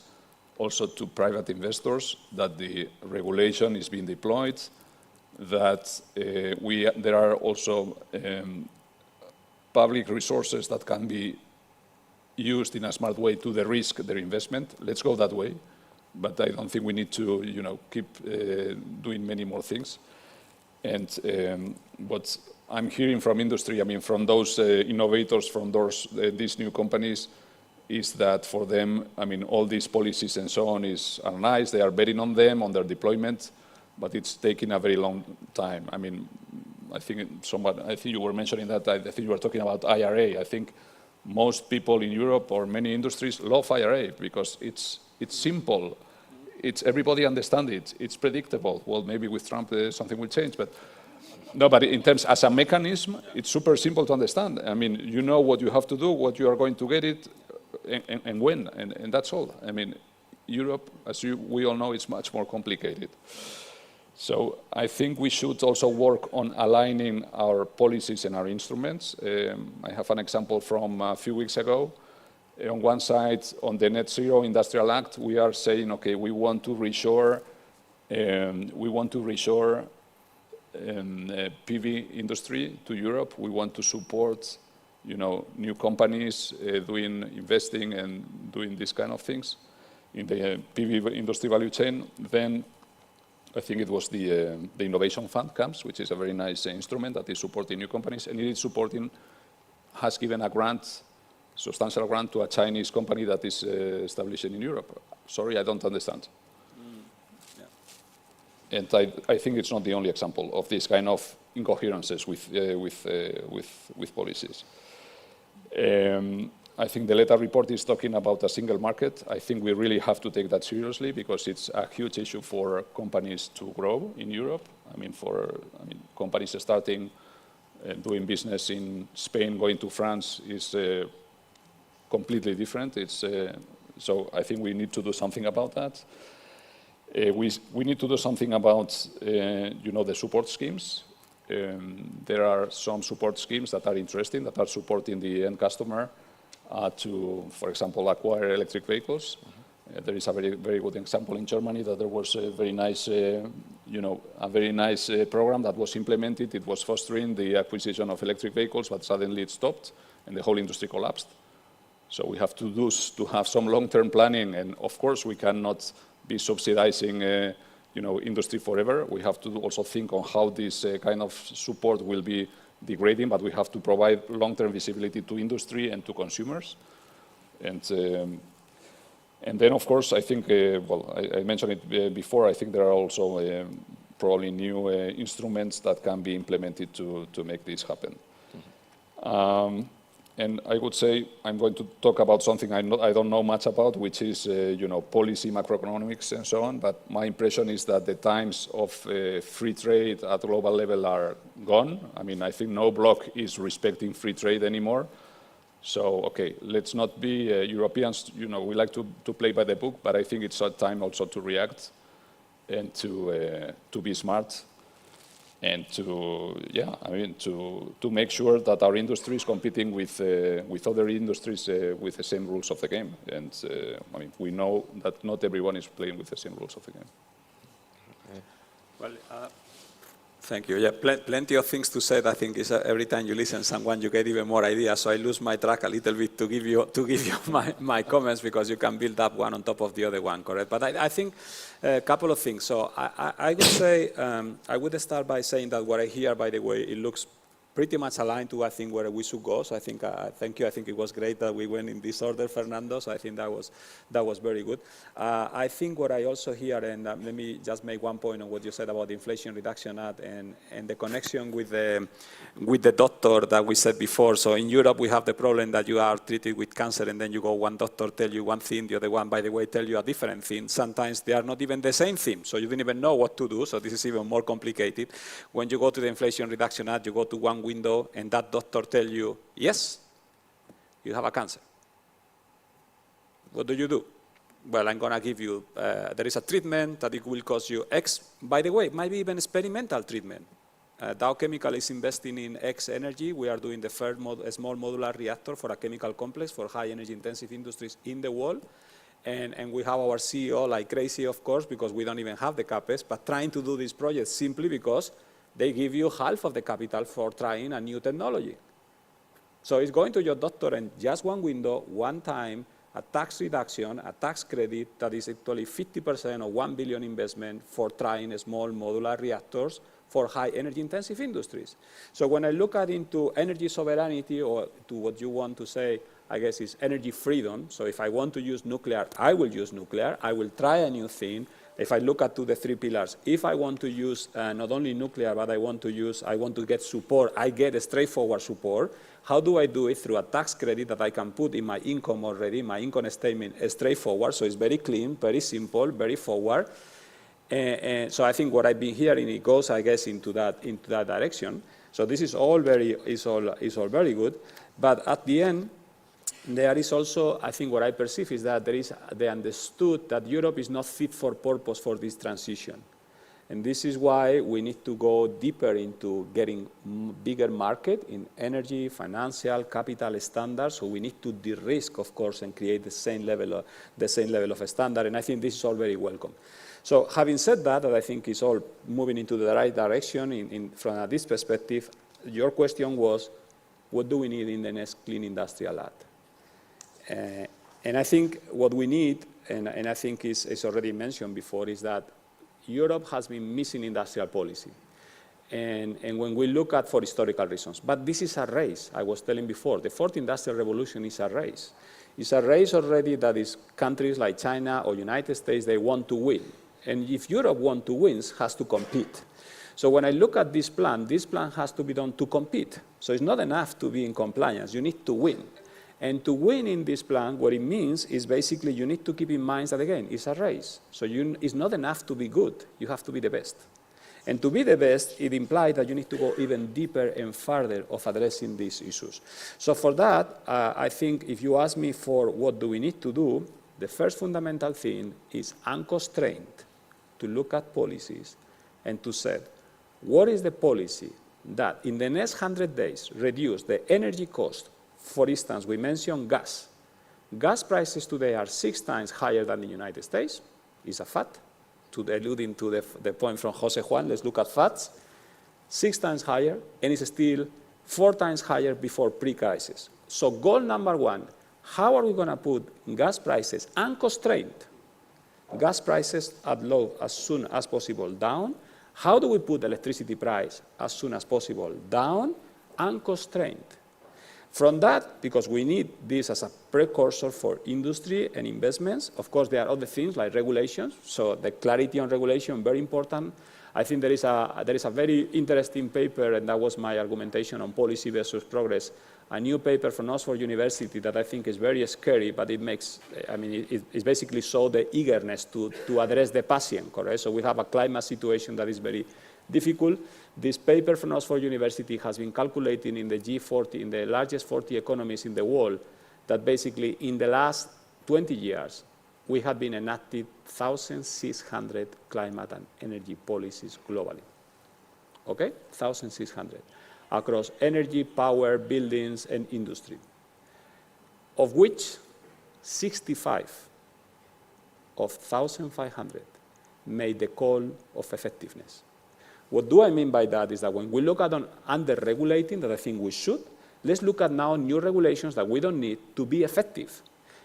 also to private investors that the regulation is being deployed, that there are also public resources that can be used in a smart way to de-risk their investment. Let's go that way. But I don't think we need to, keep doing many more things. And what I'm hearing from industry, from those innovators, from these new companies, is that for them, all these policies and so on are nice. They are betting on them, on their deployment, but it's taking a very long time. I think you were mentioning that. I think you were talking about IRA. I think most people in Europe or many industries love IRA because it's simple. Everybody understands it. It's predictable. Well, maybe with Trump something will change, but in terms as a mechanism, it's super simple to understand. You know what you have to do, what you are going to get it, and when, and that's all. Europe, as we all know, is much more complicated. So I think we should also work on aligning our policies and our instruments. I have an example from a few weeks ago. On one side, on the Net Zero Industrial Act, we are saying, okay, we want to reshore PV industry to Europe. We want to support, new companies investing and doing these kind of things in the PV industry value chain. Then I think it was the Innovation Fund comes, which is a very nice instrument that is supporting new companies, and has given a grant, substantial grant to a Chinese company that is establishing in Europe. Sorry, I don't understand. Yeah. And I think it's not the only example of this kind of incoherences with policies. I think the Leta report is talking about a single market. I think we really have to take that seriously because it's a huge issue for companies to grow in Europe. Companies starting doing business in Spain, going to France is completely different. So I think we need to do something about that. We need to do something about, the support schemes. There are some support schemes that are interesting, that are supporting the end customer to, for example, acquire electric vehicles. There is a very, very good example in Germany that there was a very nice, program that was implemented. It was fostering the acquisition of electric vehicles, but suddenly it stopped and the whole industry collapsed. So we have to have some long-term planning, and of course we cannot be subsidizing, industry forever. We have to also think on how this kind of support will be degrading, but we have to provide long-term visibility to industry and to consumers. And then, of course, I think, I mentioned it before, I think there are also probably new instruments that can be implemented to make this happen. And I would say I'm going to talk about something I don't know much about, which is policy, macroeconomics, and so on. But my impression is that the times of free trade at global level are gone. I think no bloc is respecting free trade anymore. So, okay, let's not be Europeans. We like to play by the book, but I think it's a time also to react and to be smart. And to make sure that our industry is competing with other industries with the same rules of the game. And we know that not everyone is playing with the same rules of the game. Okay. Well, thank you. Yeah, plenty of things to say. I think is every time you listen to someone, you get even more ideas. So I lose my track a little bit to give you my comments because you can build up one on top of the other one, correct? But I think a couple of things. So I would say I would start by saying that what I hear, by the way, it looks pretty much aligned to, I think, where we should go. So I think, thank you. I think it was great that we went in this order, Fernando. So I think that was very good. I think what I also hear, and let me just make one point on what you said about the Inflation Reduction Act and the connection with the doctor that we said before. So in Europe, we have the problem that you are treated with cancer, and then you go, one doctor tell you one thing, the other one, by the way, tell you a different thing. Sometimes they are not even the same thing, so you didn't even know what to do. So this is even more complicated. When you go to the Inflation Reduction Act, you go to one window, and that doctor tell you, yes, you have a cancer. What do you do? Well, I'm going to give you, there is a treatment that it will cost you X. By the way, it might be even experimental treatment. Dow Chemical is investing in X Energy. We are doing the first small modular reactor for a chemical complex for high energy intensive industries in the world. And we have our CEO like crazy, of course, because we don't even have the CapEx, but trying to do this project simply because they give you half of the capital for trying a new technology. So it's going to your doctor and just one window, one time, a tax reduction, a tax credit that is actually 50% of 1 billion investment for trying small modular reactors for high energy intensive industries. So when I look at into energy sovereignty, or to what you want to say, I guess is energy freedom. So if I want to use nuclear, I will use nuclear. I will try a new thing. If I look at the 3 pillars, if I want to use not only nuclear, but I want to get support, I get a straightforward support. How do I do it? Through a tax credit that I can put in my income already. My income statement is straightforward, so it's very clean, very simple, very forward. So I think what I've been hearing, it goes, I guess, into that direction. So this is all very good. But at the end, there is also, I think what I perceive is that they understood that Europe is not fit for purpose for this transition. And this is why we need to go deeper into getting bigger market in energy, financial, capital standards. So we need to de-risk, of course, and create the same level of a standard. And I think this is all very welcome. So having said that, I think it's all moving into the right direction from this perspective. Your question was, what do we need in the next Clean Industrial Act? And I think what we need, and I think is already mentioned before, is that Europe has been missing industrial policy. And when we look at for historical reasons, but this is a race. I was telling before, the fourth industrial revolution is a race. It's a race already that is countries like China or United States, they want to win. And if Europe wants to win, it has to compete. So when I look at this plan has to be done to compete. So it's not enough to be in compliance, you need to win. And to win in this plan, what it means is basically you need to keep in mind that, again, it's a race. So it's not enough to be good, you have to be the best. And to be the best, it implies that you need to go even deeper and further of addressing these issues. So for that, I think if you ask me for what do we need to do, the first fundamental thing is unconstrained to look at policies and to say, what is the policy that in the next 100 days reduce the energy cost? For instance, we mentioned gas. Gas prices today are 6 times higher than the United States. It's a fact. Alluding to the point from Jose Juan, let's look at facts. 6 times higher, and it's still 4 times higher before pre-crisis. So goal number 1, how are we going to put gas prices unconstrained? Gas prices at low as soon as possible down. How do we put the electricity price as soon as possible down? Unconstrained. From that, because we need this as a precursor for industry and investments, of course there are other things like regulations, so the clarity on regulation, very important. I think there is a very interesting paper, and that was my argumentation on policy versus progress, a new paper from Oxford University that I think is very scary, but it makes, it basically shows the eagerness to address the patient, correct? So we have a climate situation that is very difficult. This paper from Oxford University has been calculating in the G40, in the largest 40 economies in the world, that basically in the last 20 years, we have been enacted 1,600 climate and energy policies globally. Okay? 1,600. Across energy, power, buildings, and industry. Of which 65 of 1,500 made the call of effectiveness. What do I mean by that is that when we look at under-regulating, that I think we should, let's look at now new regulations that we don't need to be effective.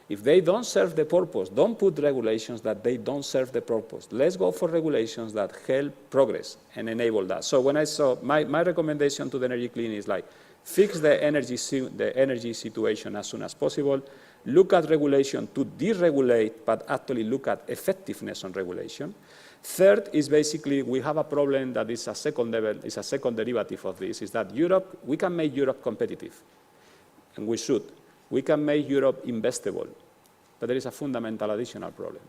If they don't serve the purpose, don't put regulations that they don't serve the purpose. Let's go for regulations that help progress and enable that. So when I saw, my recommendation to the Energy Clean is like, fix the energy situation as soon as possible, look at regulation to deregulate, but actually look at effectiveness on regulation. Third is basically, we have a problem that is a second level, is a second derivative of this, is that Europe, we can make Europe competitive, and we should. We can make Europe investable, but there is a fundamental additional problem.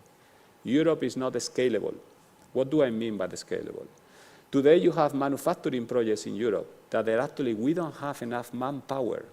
Europe is not scalable. What do I mean by the scalable? Today you have manufacturing projects in Europe that we don't have enough manpower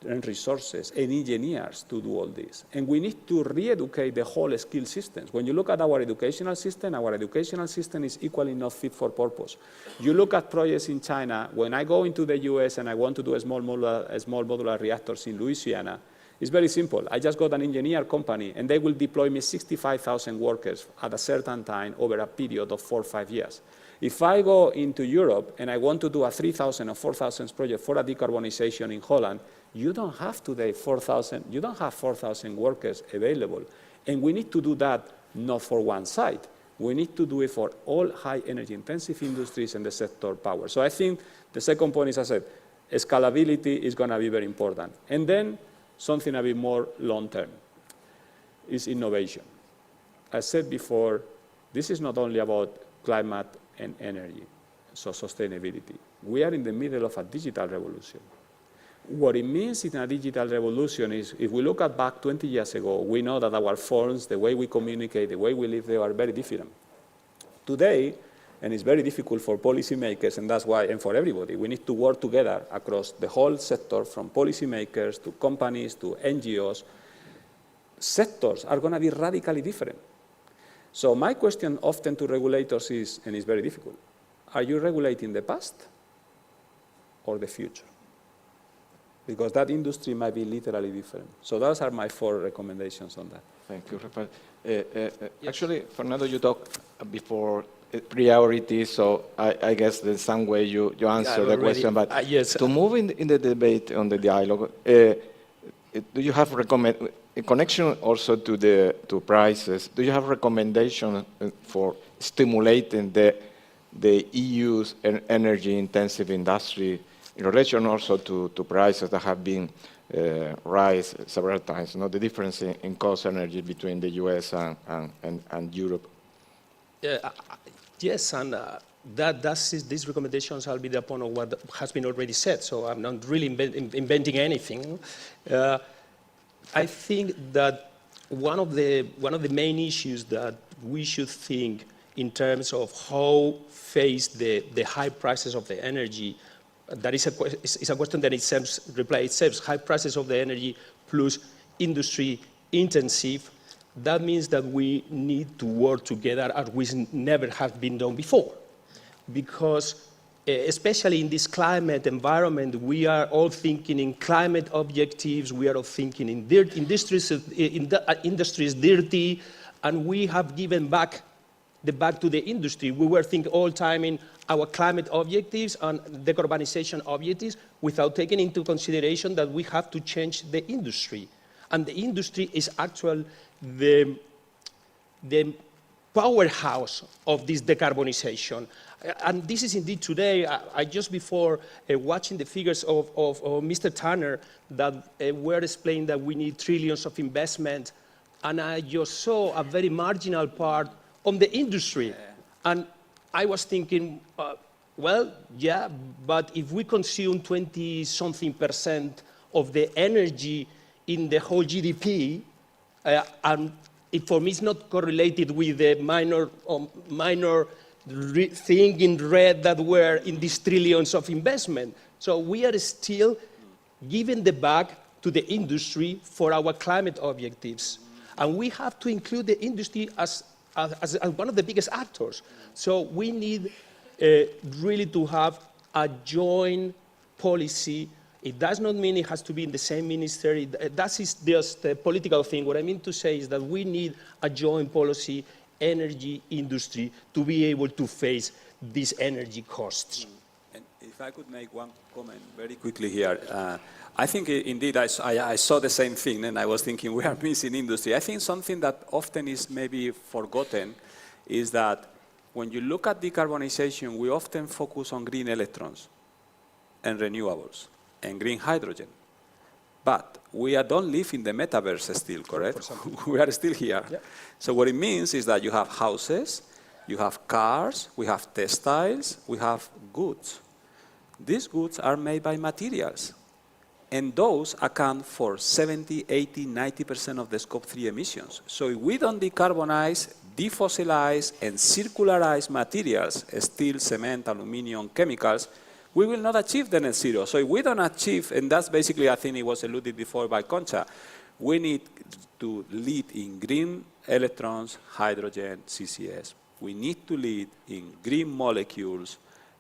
and resources and engineers to do all this. And we need to re-educate the whole skill systems. When you look at our educational system is equally not fit for purpose. You look at projects in China, when I go into the US and I want to do a small modular reactors in Louisiana, it's very simple. I just got an engineer company and they will deploy me 65,000 workers at a certain time over a period of 4 or 5 years. If I go into Europe and I want to do a 3,000 or 4,000 project for a decarbonization in Holland, you don't have today 4,000, you don't have 4,000 workers available. And we need to do that not for one site. We need to do it for all high energy intensive industries and the sector power. So I think the second point is, as I said, scalability is going to be very important. And then something a bit more long term is innovation. As said before, this is not only about climate and energy, so sustainability. We are in the middle of a digital revolution. What it means in a digital revolution is, if we look at back 20 years ago, we know that our phones, the way we communicate, the way we live, they are very different. Today, and it's very difficult for policymakers, and that's why, and for everybody, we need to work together across the whole sector, from policymakers to companies to NGOs. Sectors are going to be radically different. So my question often to regulators is, and it's very difficult, are you regulating the past or the future? Because that industry might be literally different. So those are my 4 recommendations on that. Thank you, Rafael. Actually, Fernando, you talked before priorities, so I guess in some way you answered the question. But yes. To move in the debate on the dialogue, do you have in connection also to prices? Do you have recommendations for stimulating the EU's energy-intensive industry in relation also to prices that have been raised several times? You know, the difference in cost energy between the US and Europe. Yes, and these recommendations are built upon what has been already said, so I'm not really inventing anything. I think that one of the main issues that we should think in terms of how face the high prices of the energy, that is a question that itself replies itself. High prices of the energy plus industry intensive, that means that we need to work together as we never have been done before. Because especially in this climate environment, we are all thinking in climate objectives, we are all thinking in industries dirty, and we have given back to the industry. We were thinking all time in our climate objectives and decarbonization objectives without taking into consideration that we have to change the industry. And the industry is actually the powerhouse of this decarbonization. And this is indeed today, I just before watching the figures of Mr. Tanner that were explaining that we need trillions of investment, and I just saw a very marginal part on the industry. And I was thinking, well, yeah, but if we consume 20-something% of the energy in the whole GDP, and for me it's not correlated with the minor thing in red that were in these trillions of investment. So we are still giving the back to the industry for our climate objectives. And we have to include the industry as one of the biggest actors. So we need really to have a joint policy. It does not mean it has to be in the same ministry. That is just a political thing. What I mean to say is that we need a joint policy, energy industry, to be able to face these energy costs. And if If I could make one comment very quickly here. I think indeed I saw the same thing, and I was thinking we are missing industry. I think something that often is maybe forgotten is that when you look at decarbonization, we often focus on green electrons and renewables and green hydrogen. But we don't live in the metaverse still, correct? We are still here. Yep. So what it means is that you have houses, you have cars, we have textiles, we have goods. These goods are made by materials. And those account for 70, 80, 90% of the Scope 3 emissions. So if we don't decarbonize, defossilize, and circularize materials, steel, cement, aluminum, chemicals, we will not achieve the net zero. So if we don't achieve, and that's basically, I think it was alluded before by Concha, we need to lead in green electrons, hydrogen, CCS. We need to lead in green molecules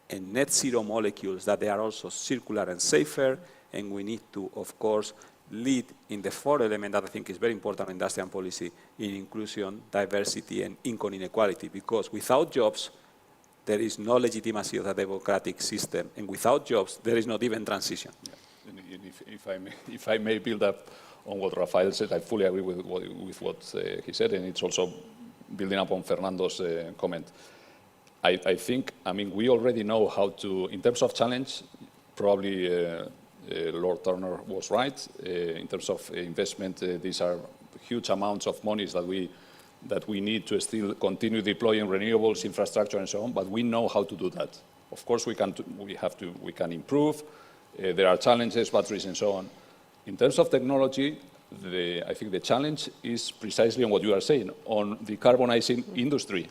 and net zero molecules that they are also circular and safer, and we need to, of course, lead in the fourth element that I think is very important in industrial policy, in inclusion, diversity, and income inequality, because without jobs, there is no legitimacy of the democratic system, and without jobs, there is not even transition. Yeah. And if I may build up on what Rafael said, I fully agree with what he said, and it's also building up on Fernando's comment. I think, I mean, we already know how to, in terms of challenge, probably Lord Turner was right. In terms of investment, these are huge amounts of monies that we need to still continue deploying renewables, infrastructure, and so on. But we know how to do that. Of course, we can improve. There are challenges, batteries, and so on. In terms of technology, I think the challenge is precisely on what you are saying, on decarbonizing industry.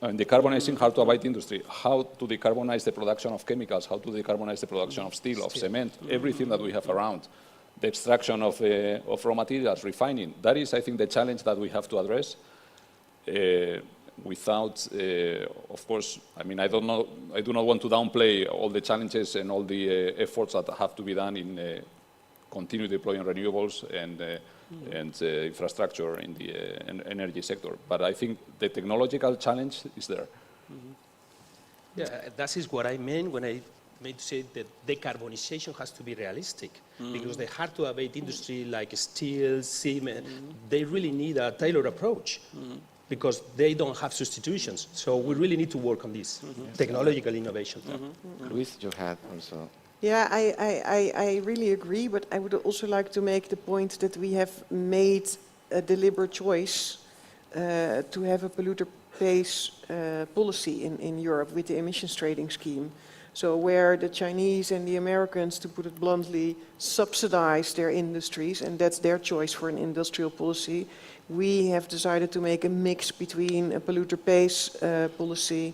And decarbonizing hard-to-abate industry, how to decarbonize the production of chemicals, how to decarbonize the production of steel, of cement, everything that we have around, the extraction of raw materials, refining. That is, I think, the challenge that we have to address. Without, of course, I mean, I do not want to downplay all the challenges and all the efforts that have to be done in continue deploying renewables and infrastructure in the energy sector. But I think the technological challenge is there. Mm-hmm. Yeah, that is what I meant when I made to say that decarbonization has to be realistic, because the hard-to-abate industry like steel, cement, they really need a tailored approach, because they don't have substitutions. So we really need to work on this technological innovation. Louise, you had also. Yeah, I really agree, but I would also like to make the point that we have made a deliberate choice to have a polluter pays policy in Europe with the emissions trading scheme. So where the Chinese and the Americans, to put it bluntly, subsidize their industries, and that's their choice for an industrial policy, we have decided to make a mix between a polluter pays policy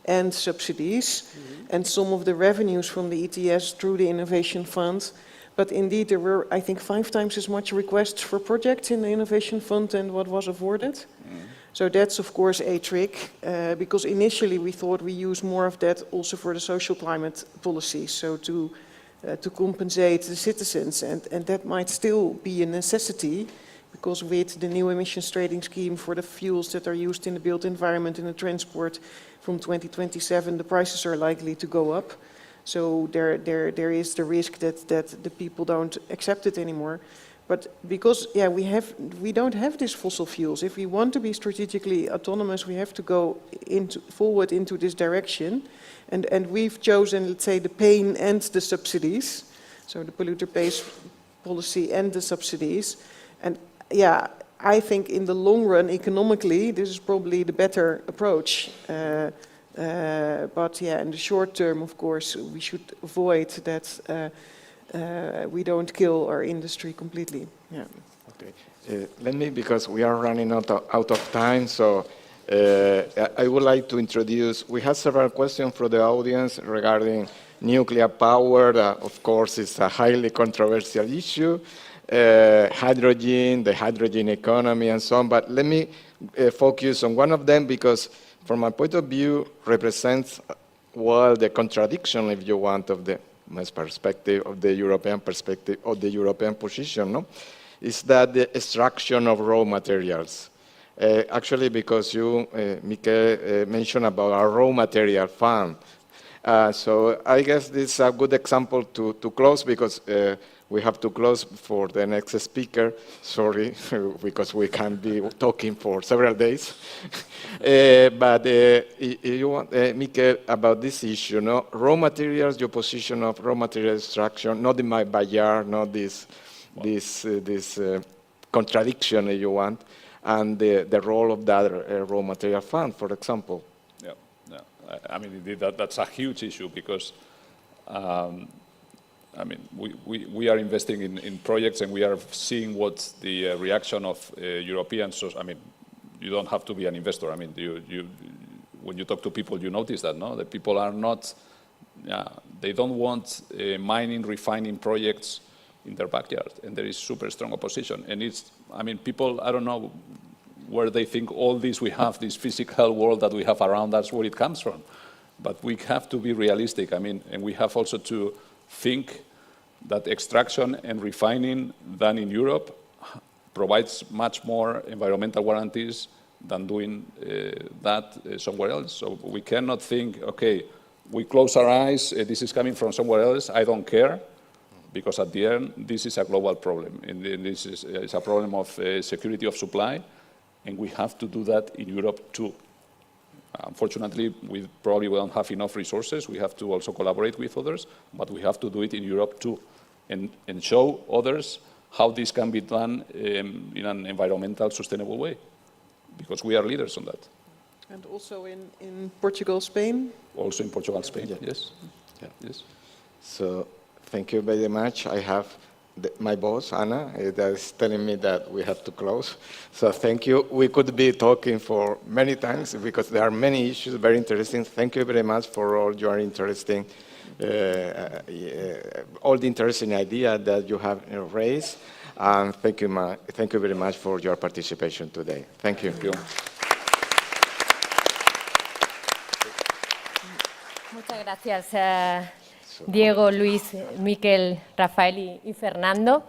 and subsidies, and some of the revenues from the ETS through the Innovation Fund. But indeed, there were, I think, 5 times as much requests for projects in the Innovation Fund than what was awarded. So that's, of course, a trick, because initially we thought we use more of that also for the social climate policy, so to compensate the citizens, and that might still be a necessity, because with the new emissions trading scheme for the fuels that are used in the built environment and the transport, from 2027, the prices are likely to go up. So there is the risk that the people don't accept it anymore. But because, yeah, we don't have these fossil fuels. If we want to be strategically autonomous, we have to go forward into this direction. And we've chosen, let's say, the pain and the subsidies. So the polluter pays policy and the subsidies. And yeah, I think in the long run, economically, this is probably the better approach. But yeah, in the short term, of course, we should avoid that we don't kill our industry completely. Yeah. Okay. Let me, because we are running out of time, so I would like to introduce, we have several questions from the audience regarding nuclear power. Of course, it's a highly controversial issue. Hydrogen, the hydrogen economy, and so on. But let me focus on one of them, because from my point of view, represents well the contradiction, if you want, of the perspective, of the European perspective, of the European position, no? Is that the extraction of raw materials. Actually, because you, Mikel, mentioned about our raw material fund, So I guess this is a good example to close, because we have to close for the next speaker. Sorry, because we can be talking for several days. But you want, Mikel, about this issue, no? Raw materials, your position of raw material extraction, not in my backyard, not this contradiction, if you want, and the role of that raw material fund, for example. Yeah, yeah. I mean, indeed, that's a huge issue, because I mean, we are investing in projects, and we are seeing what's the reaction of Europeans. So, I mean, you don't have to be an investor. I mean, when you talk to people, you notice that, no? The people are not, they don't want mining, refining projects in their backyard, and there is super strong opposition. And it's, I mean, people, I don't know where they think all this we have, this physical world that we have around us, where it comes from. But we have to be realistic. I mean, and we have also to think that extraction and refining done in Europe provides much more environmental guarantees than doing that somewhere else. So we cannot think, okay, we close our eyes, this is coming from somewhere else, I don't care, because at the end, this is a global problem. And this is it's a problem of security of supply, and we have to do that in Europe too. Unfortunately, we probably don't have enough resources. We have to also collaborate with others, but we have to do it in Europe too, and show others how this can be done in an environmental, sustainable way, because we are leaders on that. And also in Portugal, Spain? Also in Portugal, Spain, Yeah. yes. Yeah. Yes. So thank you very much. I have my boss, Anna, that is telling me that we have to close. So thank you. We could be talking for many times, because there are many issues, very interesting. Thank you very much for all your interesting, all the interesting ideas that you have raised. And thank you very much for your participation today. Thank you. Thank you. Muchas gracias, Diego, Luis, Mikel, Rafael y Fernando.